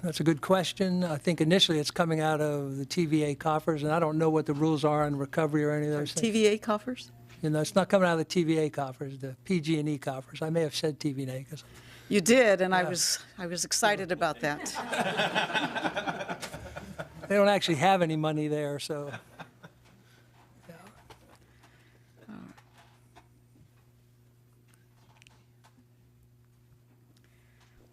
That's a good question. I think initially it's coming out of the TVA coffers, and I don't know what the rules are on recovery or any of those things.
TVA coffers?
You know, it's not coming out of the TVA coffers, the PG&E coffers. I may have said TVA because
You did, and I was excited about that.
they don't actually have any money there, so. Yeah.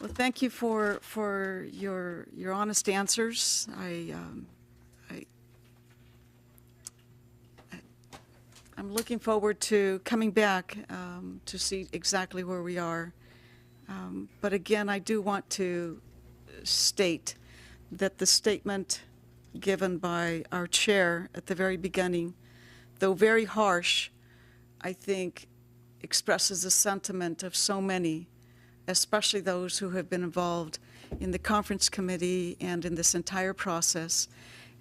Well, thank you for your honest answers. I'm looking forward to coming back to see exactly where we are. But again, I do want to state that the statement given by our chair at the very beginning, though very harsh, I think expresses the sentiment of so many, especially those who have been involved in the conference committee and in this entire process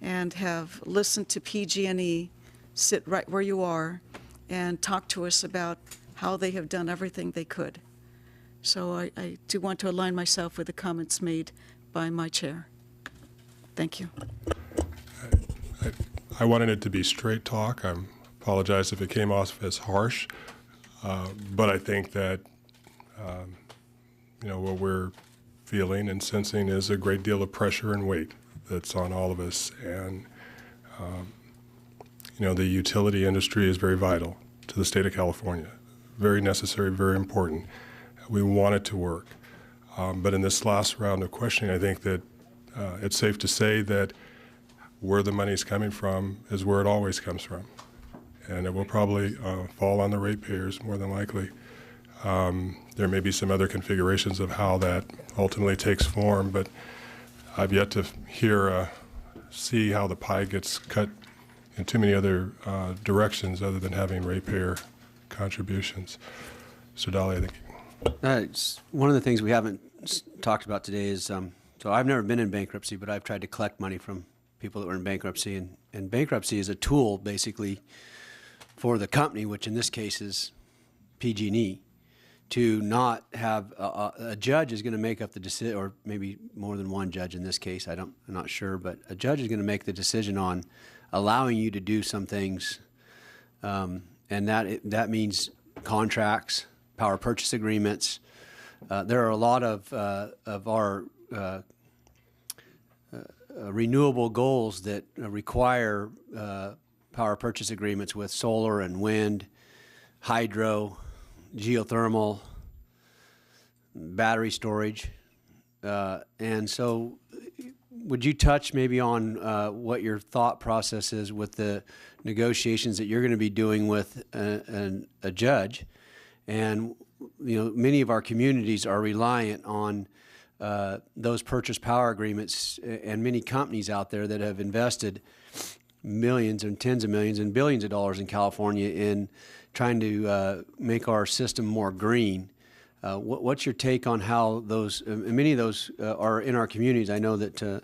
and have listened to PG&E sit right where you are and talk to us about how they have done everything they could. So I do want to align myself with the comments made by my chair. Thank you.
I wanted it to be straight talk. I apologize if it came off as harsh, but I think that what we're feeling and sensing is a great deal of pressure and weight that's on all of us. And the utility industry is very vital to the state of California, very necessary, very important. We want it to work. But in this last round of questioning, I think that it's safe to say that where the money's coming from is where it always comes from. And it will probably fall on the ratepayers more than likely. There may be some other configurations of how that ultimately takes form, but I've yet to see how the pie gets cut in too many other directions other than having ratepayer contributions. So Dolly, I think.
It's one of the things we haven't talked about today is, so I've never been in bankruptcy, but I've tried to collect money from people that were in bankruptcy. And bankruptcy is a tool, basically, for the company, which in this case is PG&E, to not have a judge is going to make up the decision, or maybe more than one judge in this case, I'm not sure, but a judge is going to make the decision on allowing you to do some things, and that means contracts, power purchase agreements. There are a lot of our renewable goals that require power purchase agreements with solar and wind, hydro, geothermal, battery storage. And so would you touch maybe on what your thought process is with the negotiations that you're going to be doing with a judge? And many of our communities are reliant on those purchase power agreements, and many companies out there that have invested millions and tens of millions and billions of dollars in California in trying to make our system more green. What's your take on how those, many of those are in our communities? I know that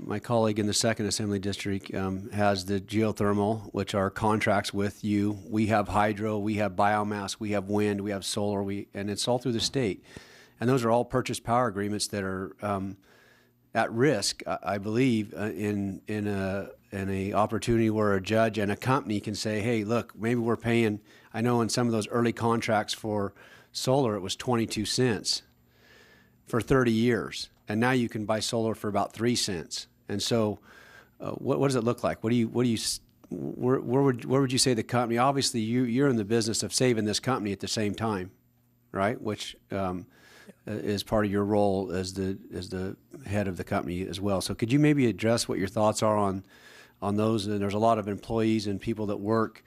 my colleague in the 2nd Assembly District has the geothermal, which are contracts with you. We have hydro, we have biomass, we have wind, we have solar, and it's all through the state. And those are all purchase power agreements that are at risk, I believe, in a opportunity where a judge and a company can say, hey, look, maybe we're paying, I know in some of those early contracts for solar, it was 22 cents for 30 years. And now you can buy solar for about 3 cents. And so what does it look like? Where would you say the company, obviously you're in the business of saving this company at the same time, right? Which is part of your role as the head of the company as well. So could you maybe address what your thoughts are on those? And there's a lot of employees and people that work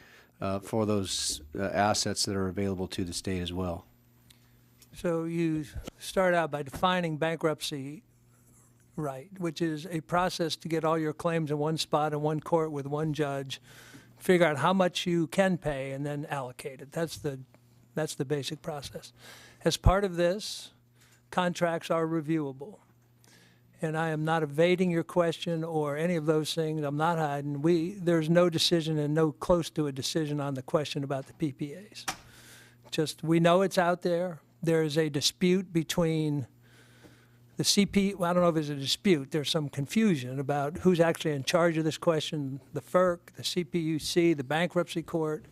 for those assets that are available to the state as well.
So you start out by defining bankruptcy right, which is a process to get all your claims in one spot in one court with one judge, figure out how much you can pay, and then allocate it. That's the basic process. As part of this, contracts are reviewable. And I am not evading your question or any of those things. I'm not hiding. There's no decision and no close to a decision on the question about the PPAs. Just, we know it's out there. There is a dispute between the CP, well, I don't know if it's a dispute. There's some confusion about who's actually in charge of this question, the FERC, the CPUC, the bankruptcy court.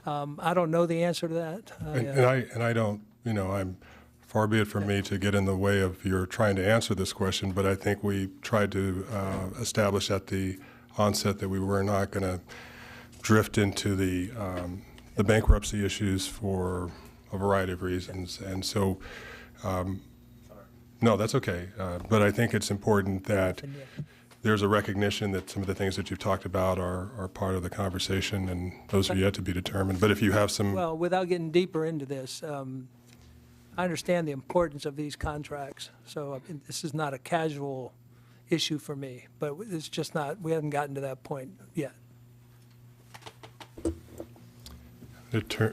I don't know the answer to that.
And I don't, I'm far be it from me to get in the way of your trying to answer this question, but I think we tried to establish at the onset that we were not going to drift into the bankruptcy issues for a variety of reasons. And so, no, that's okay. But I think it's important that there's a recognition that some of the things that you've talked about are part of the conversation, and those are yet to be determined. But if you have some...
Well, without getting deeper into this, I understand the importance of these contracts. So this is not a casual issue for me, but it's just not, we haven't gotten to that point yet.
Okay.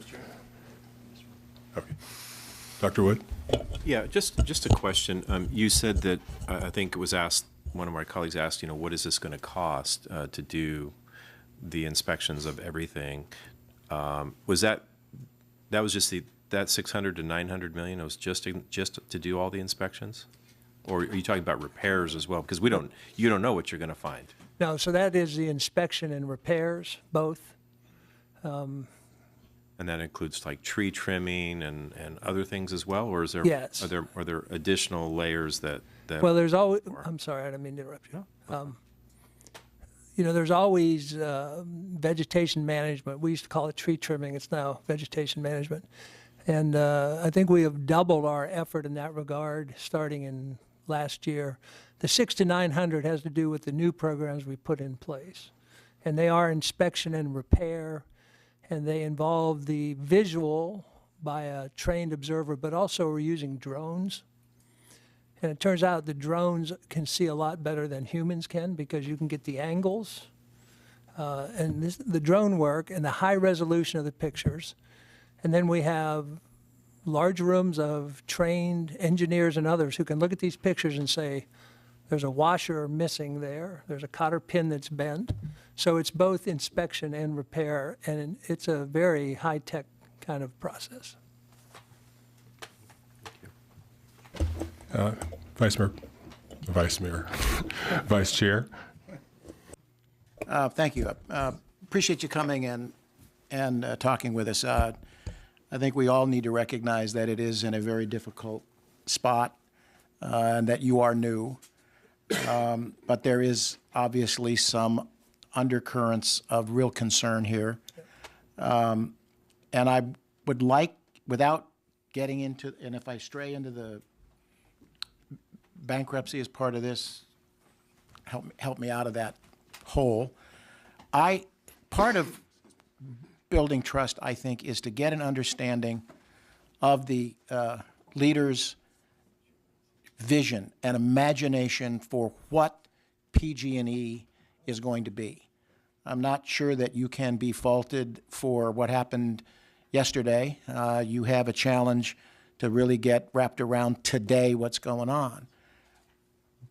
Dr. Wood?
Yeah, just a question. You said that, I think it was asked, one of my colleagues asked, what is this going to cost to do the inspections of everything? Was that was just that 600 to 900 million? It was just to do all the inspections, or are you talking about repairs as well? Because you don't know what you're going to find.
No, so that is the inspection and repairs, both.
And that includes like tree trimming and other things as well, or is there?
Yes.
Are there additional layers that?
Well, there's always. I'm sorry, I didn't mean to interrupt you. There's always vegetation management. We used to call it tree trimming. It's now vegetation management, and I think we have doubled our effort in that regard starting in last year. The 600 to 900 has to do with the new programs we put in place, and they are inspection and repair. And they involve the visual by a trained observer, but also we're using drones. And it turns out the drones can see a lot better than humans can because you can get the angles. And the drone work and the high resolution of the pictures. And then we have large rooms of trained engineers and others who can look at these pictures and say, there's a washer missing there. There's a cotter pin that's bent. So it's both inspection and repair, and it's a very high-tech kind of process.
Vice Chair.
Thank you. Appreciate you coming and talking with us. I think we all need to recognize that it is in a very difficult spot and that you are new. But there is obviously some undercurrents of real concern here. And I would like, without getting into, and if I stray into the bankruptcy as part of this, help me out of that hole. Part of building trust, I think, is to get an understanding of the leaders' vision and imagination for what PG&E is going to be. I'm not sure that you can be faulted for what happened yesterday. You have a challenge to really get wrapped around today what's going on.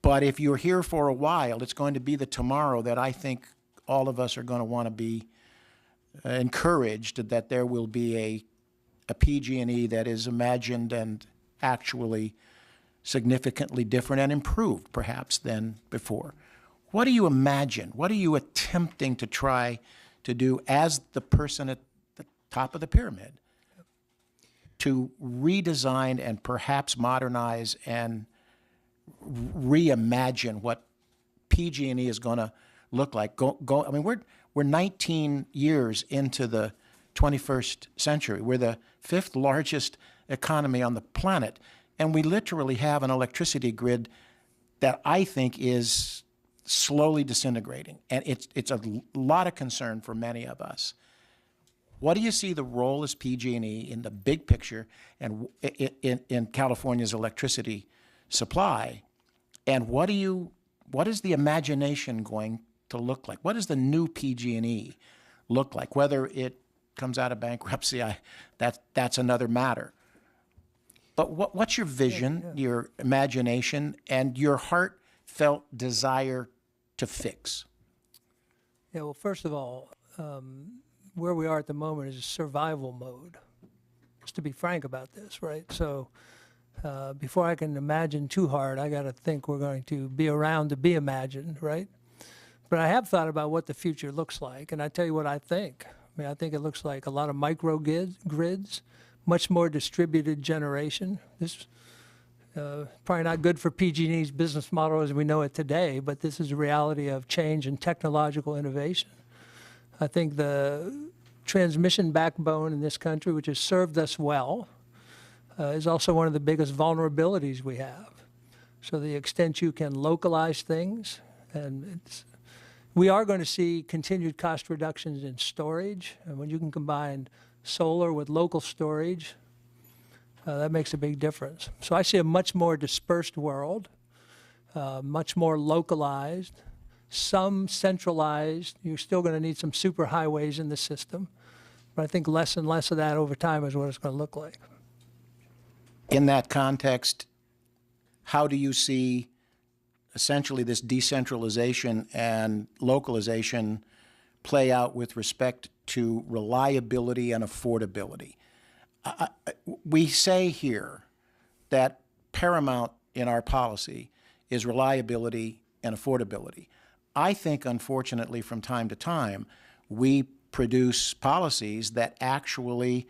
But if you're here for a while, it's going to be the tomorrow that I think all of us are going to want to be encouraged that there will be a PG&E that is imagined and actually significantly different and improved, perhaps, than before. What do you imagine? What are you attempting to try to do as the person at the top of the pyramid to redesign and perhaps modernize and reimagine what PG&E is going to look like? I mean, we're 19 years into the 21st century. We're the 5th largest economy on the planet, and we literally have an electricity grid that I think is slowly disintegrating, and it's a lot of concern for many of us. What do you see the role as PG&E in the big picture and in California's electricity supply, and what is the imagination going to look like? What does the new PG&E look like? Whether it comes out of bankruptcy, that's another matter. But what's your vision, your imagination, and your heartfelt desire to fix?
Yeah, well, first of all, where we are at the moment is survival mode, just to be frank about this, right? So before I can imagine too hard, I got to think we're going to be around to be imagined, right? But I have thought about what the future looks like, and I tell you what I think. I mean, I think it looks like a lot of micro grids, much more distributed generation. This probably not good for PG&E's business model as we know it today, but this is a reality of change and technological innovation. I think the transmission backbone in this country, which has served us well, is also one of the biggest vulnerabilities we have. So the extent you can localize things, and we are going to see continued cost reductions in storage, and when you can combine solar with local storage, that makes a big difference. So I see a much more dispersed world, much more localized, some centralized. You're still going to need some superhighways in the system, but I think less and less of that over time is what it's going to look like.
In that context, how do you see essentially this decentralization and localization play out with respect to reliability and affordability? We say here that paramount in our policy is reliability and affordability. I think, unfortunately, from time to time, we produce policies that actually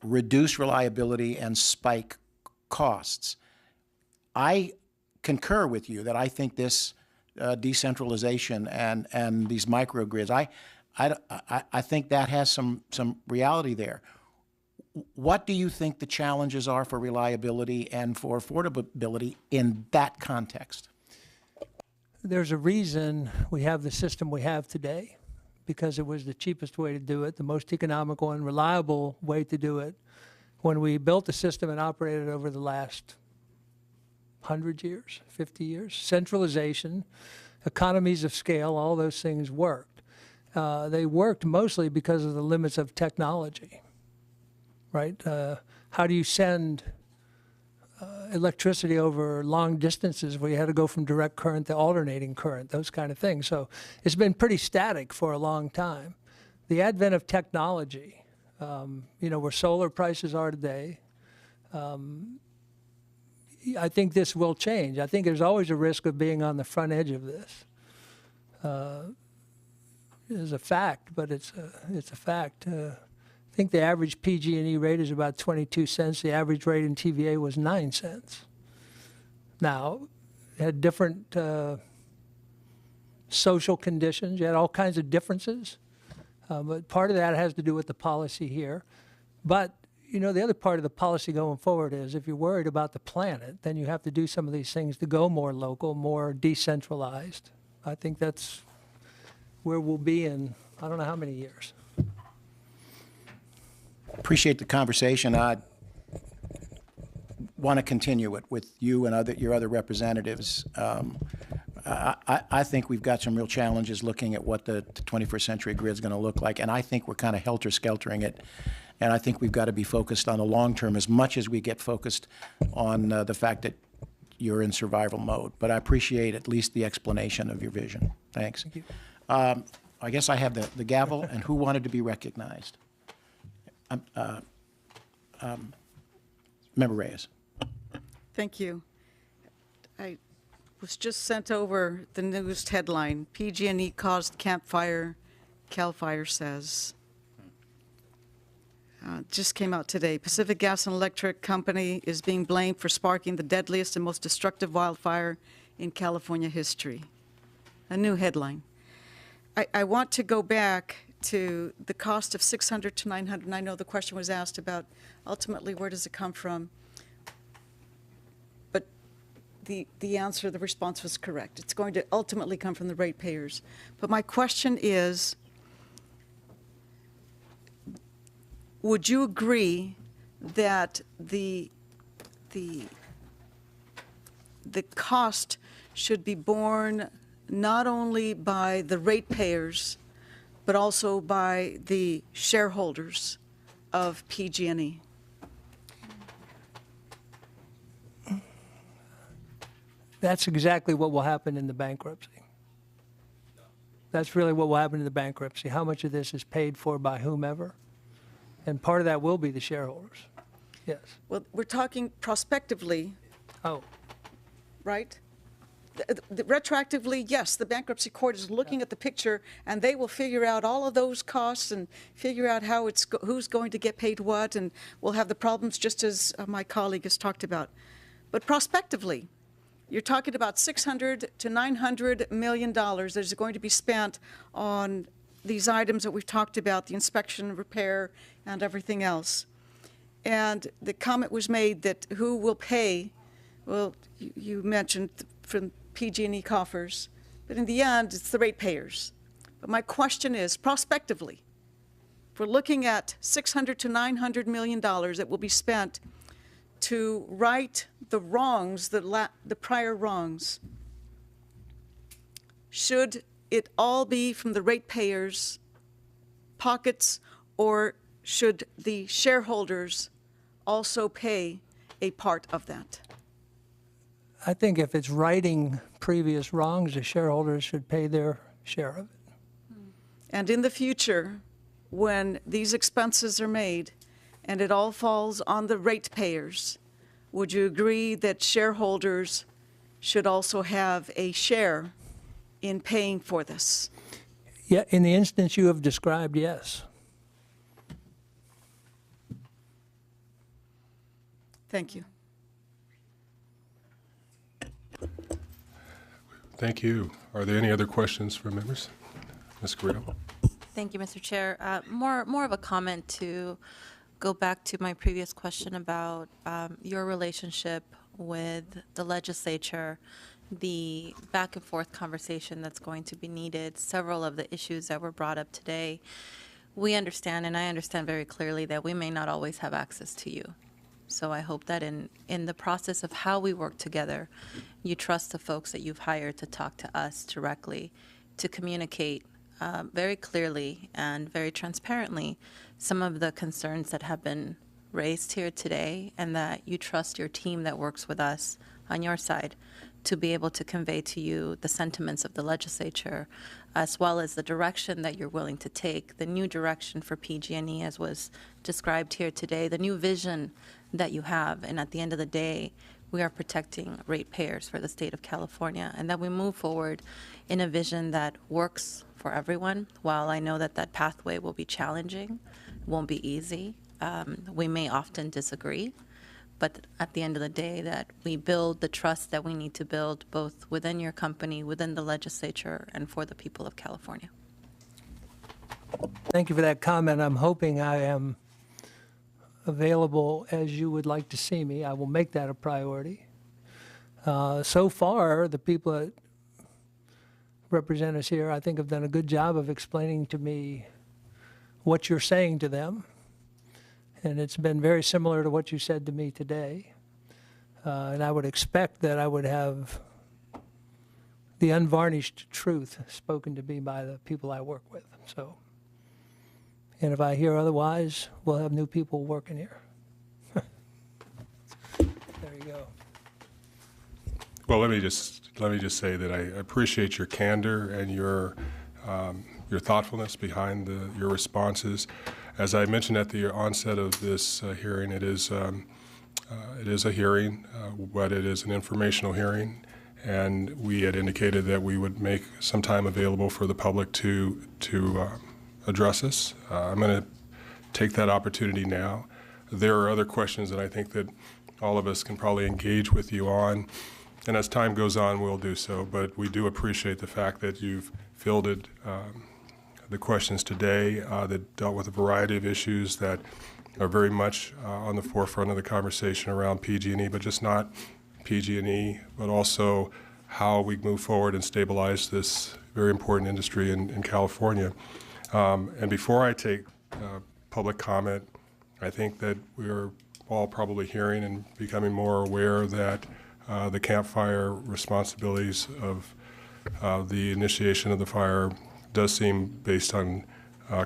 reduce reliability and spike costs. I concur with you that I think this decentralization and these microgrids, I think that has some reality there. What do you think the challenges are for reliability and for affordability in that context?
There's a reason we have the system we have today, because it was the cheapest way to do it, the most economical and reliable way to do it. When we built the system and operated over the last 100 years, 50 years, centralization, economies of scale, all those things worked. They worked mostly because of the limits of technology, right? How do you send electricity over long distances where you had to go from direct current to alternating current, those kind of things. So it's been pretty static for a long time. The advent of technology, where solar prices are today, I think this will change. I think there's always a risk of being on the front edge of this. It's a fact, but it's a fact. I think the average PG&E rate is about 22 cents. The average rate in TVA was 9 cents. Now, it had different social conditions. You had all kinds of differences. But part of that has to do with the policy here. But, the other part of the policy going forward is if you're worried about the planet, then you have to do some of these things to go more local, more decentralized. I think that's where we'll be in I don't know how many years.
Appreciate the conversation. I want to continue it with you and your other representatives. I think we've got some real challenges looking at what the 21st century grid is going to look like, and I think we're kind of helter-skeltering it. And I think we've got to be focused on the long term as much as we get focused on the fact that you're in survival mode. But I appreciate at least the explanation of your vision. Thanks.
Thank you.
I guess I have the gavel, and who wanted to be recognized? Member Reyes.
Thank you. I was just sent over the news headline, PG&E caused campfire, CAL FIRE says. Just came out today. Pacific Gas and Electric Company is being blamed for sparking the deadliest and most destructive wildfire in California history. A new headline. I want to go back to the cost of 600 to 900, and I know the question was asked about ultimately where does it come from, but the answer, the response was correct. It's going to ultimately come from the ratepayers. But my question is, would you agree that the cost should be borne not only by the ratepayers, but also by the shareholders of PG&E?
That's exactly what will happen in the bankruptcy. That's really what will happen in the bankruptcy. How much of this is paid for by whomever? And part of that will be the shareholders. Yes.
Well, we're talking prospectively,
Oh,
right? Retroactively, yes, the bankruptcy court is looking at the picture, and they will figure out all of those costs and figure out how who's going to get paid what, and we'll have the problems just as my colleague has talked about. But prospectively, you're talking about $600 to $900 million that is going to be spent on these items that we've talked about, the inspection, repair, and everything else. And the comment was made that who will pay, well, you mentioned from PG&E coffers, but in the end, it's the ratepayers. But my question is, prospectively, if we're looking at $600 to $900 million that will be spent to right the wrongs, the prior wrongs, should it all be from the ratepayers' pockets, or should the shareholders also pay a part of that?
I think if it's righting previous wrongs, the shareholders should pay their share of it.
And in the future, when these expenses are made and it all falls on the ratepayers, would you agree that shareholders should also have a share in paying for this?
Yeah, in the instance you have described, yes.
Thank you.
Thank you. Are there any other questions from members? Ms. Carrillo?
Thank you, Mr. Chair. More of a comment to go back to my previous question about your relationship with the legislature, the back and forth conversation that's going to be needed, several of the issues that were brought up today. We understand, and I understand very clearly, that we may not always have access to you. So I hope that in the process of how we work together, you trust the folks that you've hired to talk to us directly, to communicate very clearly and very transparently some of the concerns that have been raised here today, and that you trust your team that works with us on your side to be able to convey to you the sentiments of the legislature, as well as the direction that you're willing to take, the new direction for PG&E as was described here today, the new vision that you have. And at the end of the day, we are protecting ratepayers for the state of California, and that we move forward in a vision that works for everyone. While I know that that pathway will be challenging, won't be easy, we may often disagree, but at the end of the day, that we build the trust that we need to build both within your company, within the legislature, and for the people of California.
Thank you for that comment. I'm hoping I am available as you would like to see me. I will make that a priority. So far, the people that represent us here, I think, have done a good job of explaining to me what you're saying to them. And it's been very similar to what you said to me today. And I would expect that I would have the unvarnished truth spoken to me by the people I work with. So, and if I hear otherwise, we'll have new people working here. There you go.
Well, let me just say that I appreciate your candor and your thoughtfulness behind your responses. As I mentioned at the onset of this hearing, it is It is a hearing, but it is an informational hearing, and we had indicated that we would make some time available for the public to address us. I'm going to take that opportunity now. There are other questions that I think that all of us can probably engage with you on, and as time goes on, we'll do so. But we do appreciate the fact that you've fielded the questions today that dealt with a variety of issues that are very much on the forefront of the conversation around PG&E, but just not PG&E, but also how we move forward and stabilize this very important industry in California. And before I take public comment, I think that we're all probably hearing and becoming more aware that the campfire responsibilities of the initiation of the fire does seem, based on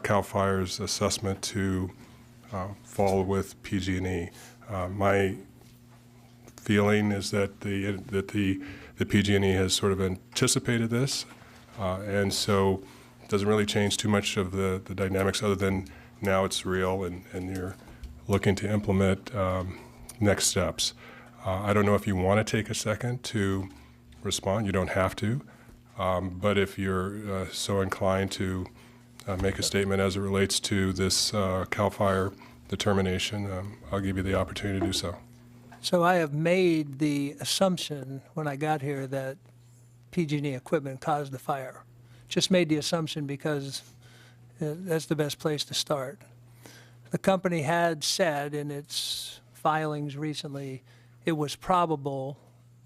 CAL FIRE's assessment, to fall with PG&E. My feeling is that the PG&E has sort of anticipated this, and so it doesn't really change too much of the dynamics, other than now it's real and you're looking to implement next steps. I don't know if you want to take a second to respond. You don't have to, but if you're so inclined to make a statement as it relates to this CAL FIRE determination, I'll give you the opportunity to do so.
So I have made the assumption when I got here that PG&E equipment caused the fire. Just made the assumption because that's the best place to start. The company had said in its filings recently it was probable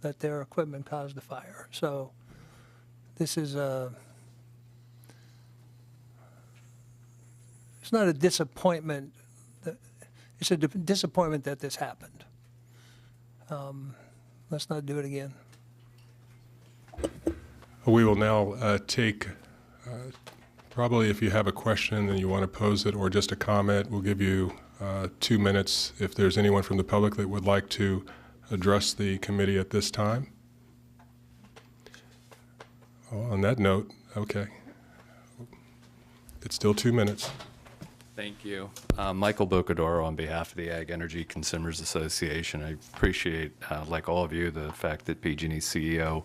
that their equipment caused the fire. So this is it's not a disappointment. It's a disappointment that this happened. Let's not do it again.
We will now take, probably if you have a question and you want to pose it or just a comment, we'll give you 2 minutes if there's anyone from the public that would like to address the committee at this time. Oh, on that note, okay. It's still 2 minutes.
Thank you. Michael Bocadoro on behalf of the Ag Energy Consumers Association. I appreciate, like all of you, the fact that PG&E CEO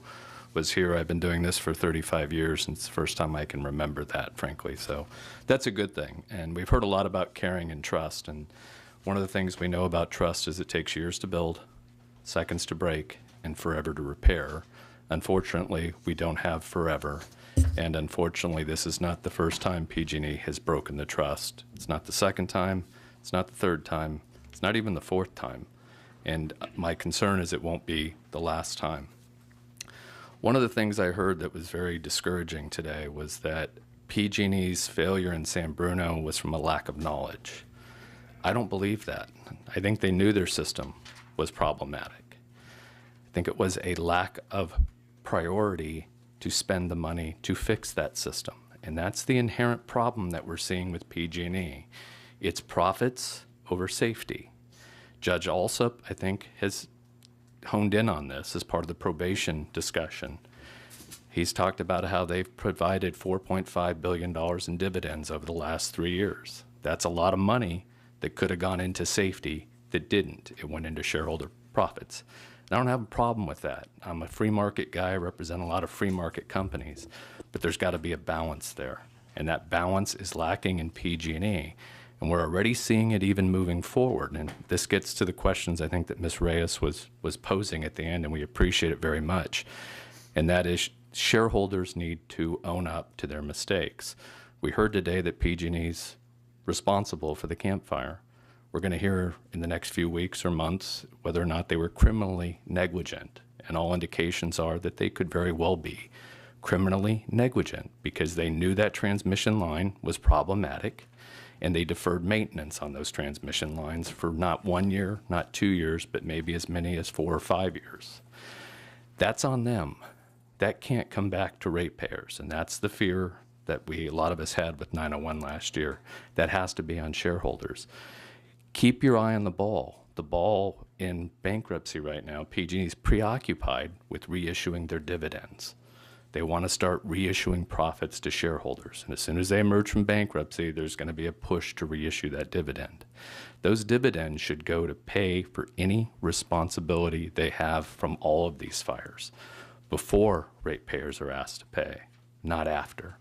was here. I've been doing this for 35 years, and it's the first time I can remember that, frankly. So that's a good thing. And we've heard a lot about caring and trust. And one of the things we know about trust is it takes years to build, seconds to break, and forever to repair. Unfortunately, we don't have forever. And unfortunately, this is not the first time PG&E has broken the trust. It's not the second time. It's not the third time. It's not even the fourth time. And my concern is it won't be the last time. One of the things I heard that was very discouraging today was that PG&E's failure in San Bruno was from a lack of knowledge. I don't believe that. I think they knew their system was problematic. I think it was a lack of priority to spend the money to fix that system. And that's the inherent problem that we're seeing with PG&E. It's profits over safety. Judge Alsup, I think, has honed in on this as part of the probation discussion. He's talked about how they've provided $4.5 billion in dividends over the last 3 years. That's a lot of money that could have gone into safety that didn't. It went into shareholder profits. I don't have a problem with that. I'm a free market guy. I represent a lot of free market companies. But there's got to be a balance there. And that balance is lacking in PG&E. And we're already seeing it even moving forward. And this gets to the questions I think that Ms. Reyes was posing at the end, and we appreciate it very much. And that is shareholders need to own up to their mistakes. We heard today that PG&E's responsible for the campfire. We're going to hear in the next few weeks or months whether or not they were criminally negligent. And all indications are that they could very well be criminally negligent because they knew that transmission line was problematic and they deferred maintenance on those transmission lines for not 1 year, not 2 years, but maybe as many as 4 or 5 years. That's on them. That can't come back to ratepayers. And that's the fear that a lot of us had with 901 last year. That has to be on shareholders. Keep your eye on the ball. The ball in bankruptcy right now, PG&E is preoccupied with reissuing their dividends. They want to start reissuing profits to shareholders. And as soon as they emerge from bankruptcy, there's going to be a push to reissue that dividend. Those dividends should go to pay for any responsibility they have from all of these fires before ratepayers are asked to pay, not after.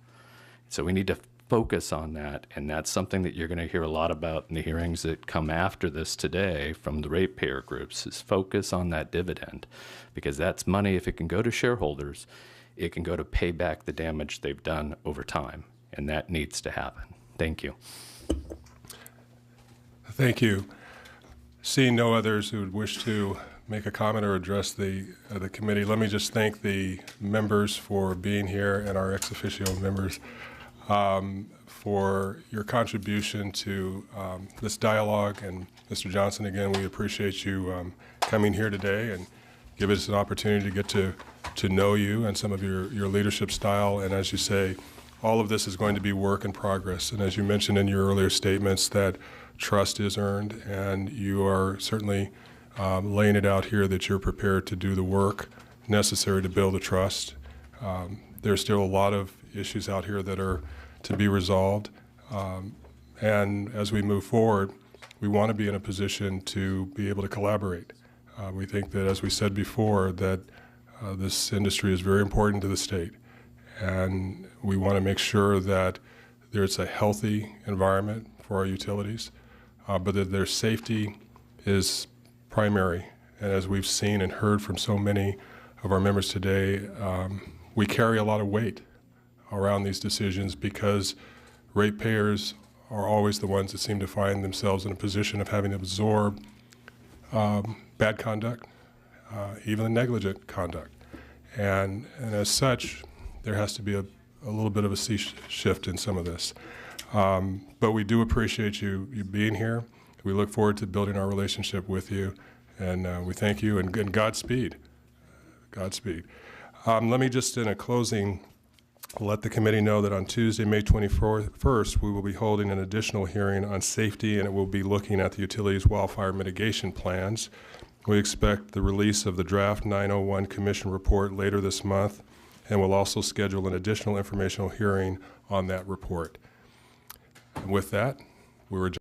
So we need to focus on that, and that's something that you're going to hear a lot about in the hearings that come after this today from the ratepayer groups, is focus on that dividend, because that's money. If it can go to shareholders, it can go to pay back the damage they've done over time, and that needs to happen. Thank you.
Thank you. Seeing no others who would wish to make a comment or address the committee, let me just thank the members for being here and our ex officio members for your contribution to this dialogue. And Mr. Johnson, again, we appreciate you coming here today and give us an opportunity to get to know you and some of your leadership style. And as you say, all of this is going to be work in progress. And as you mentioned in your earlier statements, that trust is earned, and you are certainly laying it out here that you're prepared to do the work necessary to build the trust. There's still a lot of issues out here that are to be resolved. And as we move forward, we want to be in a position to be able to collaborate. We think that, as we said before, that this industry is very important to the state. And we want to make sure that there's a healthy environment for our utilities, but that their safety is primary. And as we've seen and heard from so many of our members today, we carry a lot of weight around these decisions because ratepayers are always the ones that seem to find themselves in a position of having to absorb bad conduct, even negligent conduct. And as such, there has to be a little bit of a sea shift in some of this. But we do appreciate you being here. We look forward to building our relationship with you, and we thank you, and Godspeed. Godspeed. Let me just, in a closing, let the committee know that on Tuesday, May 21st, we will be holding an additional hearing on safety, and it will be looking at the utilities' wildfire mitigation plans. We expect the release of the draft 901 Commission report later this month, and we'll also schedule an additional informational hearing on that report. And with that, we're adjourned.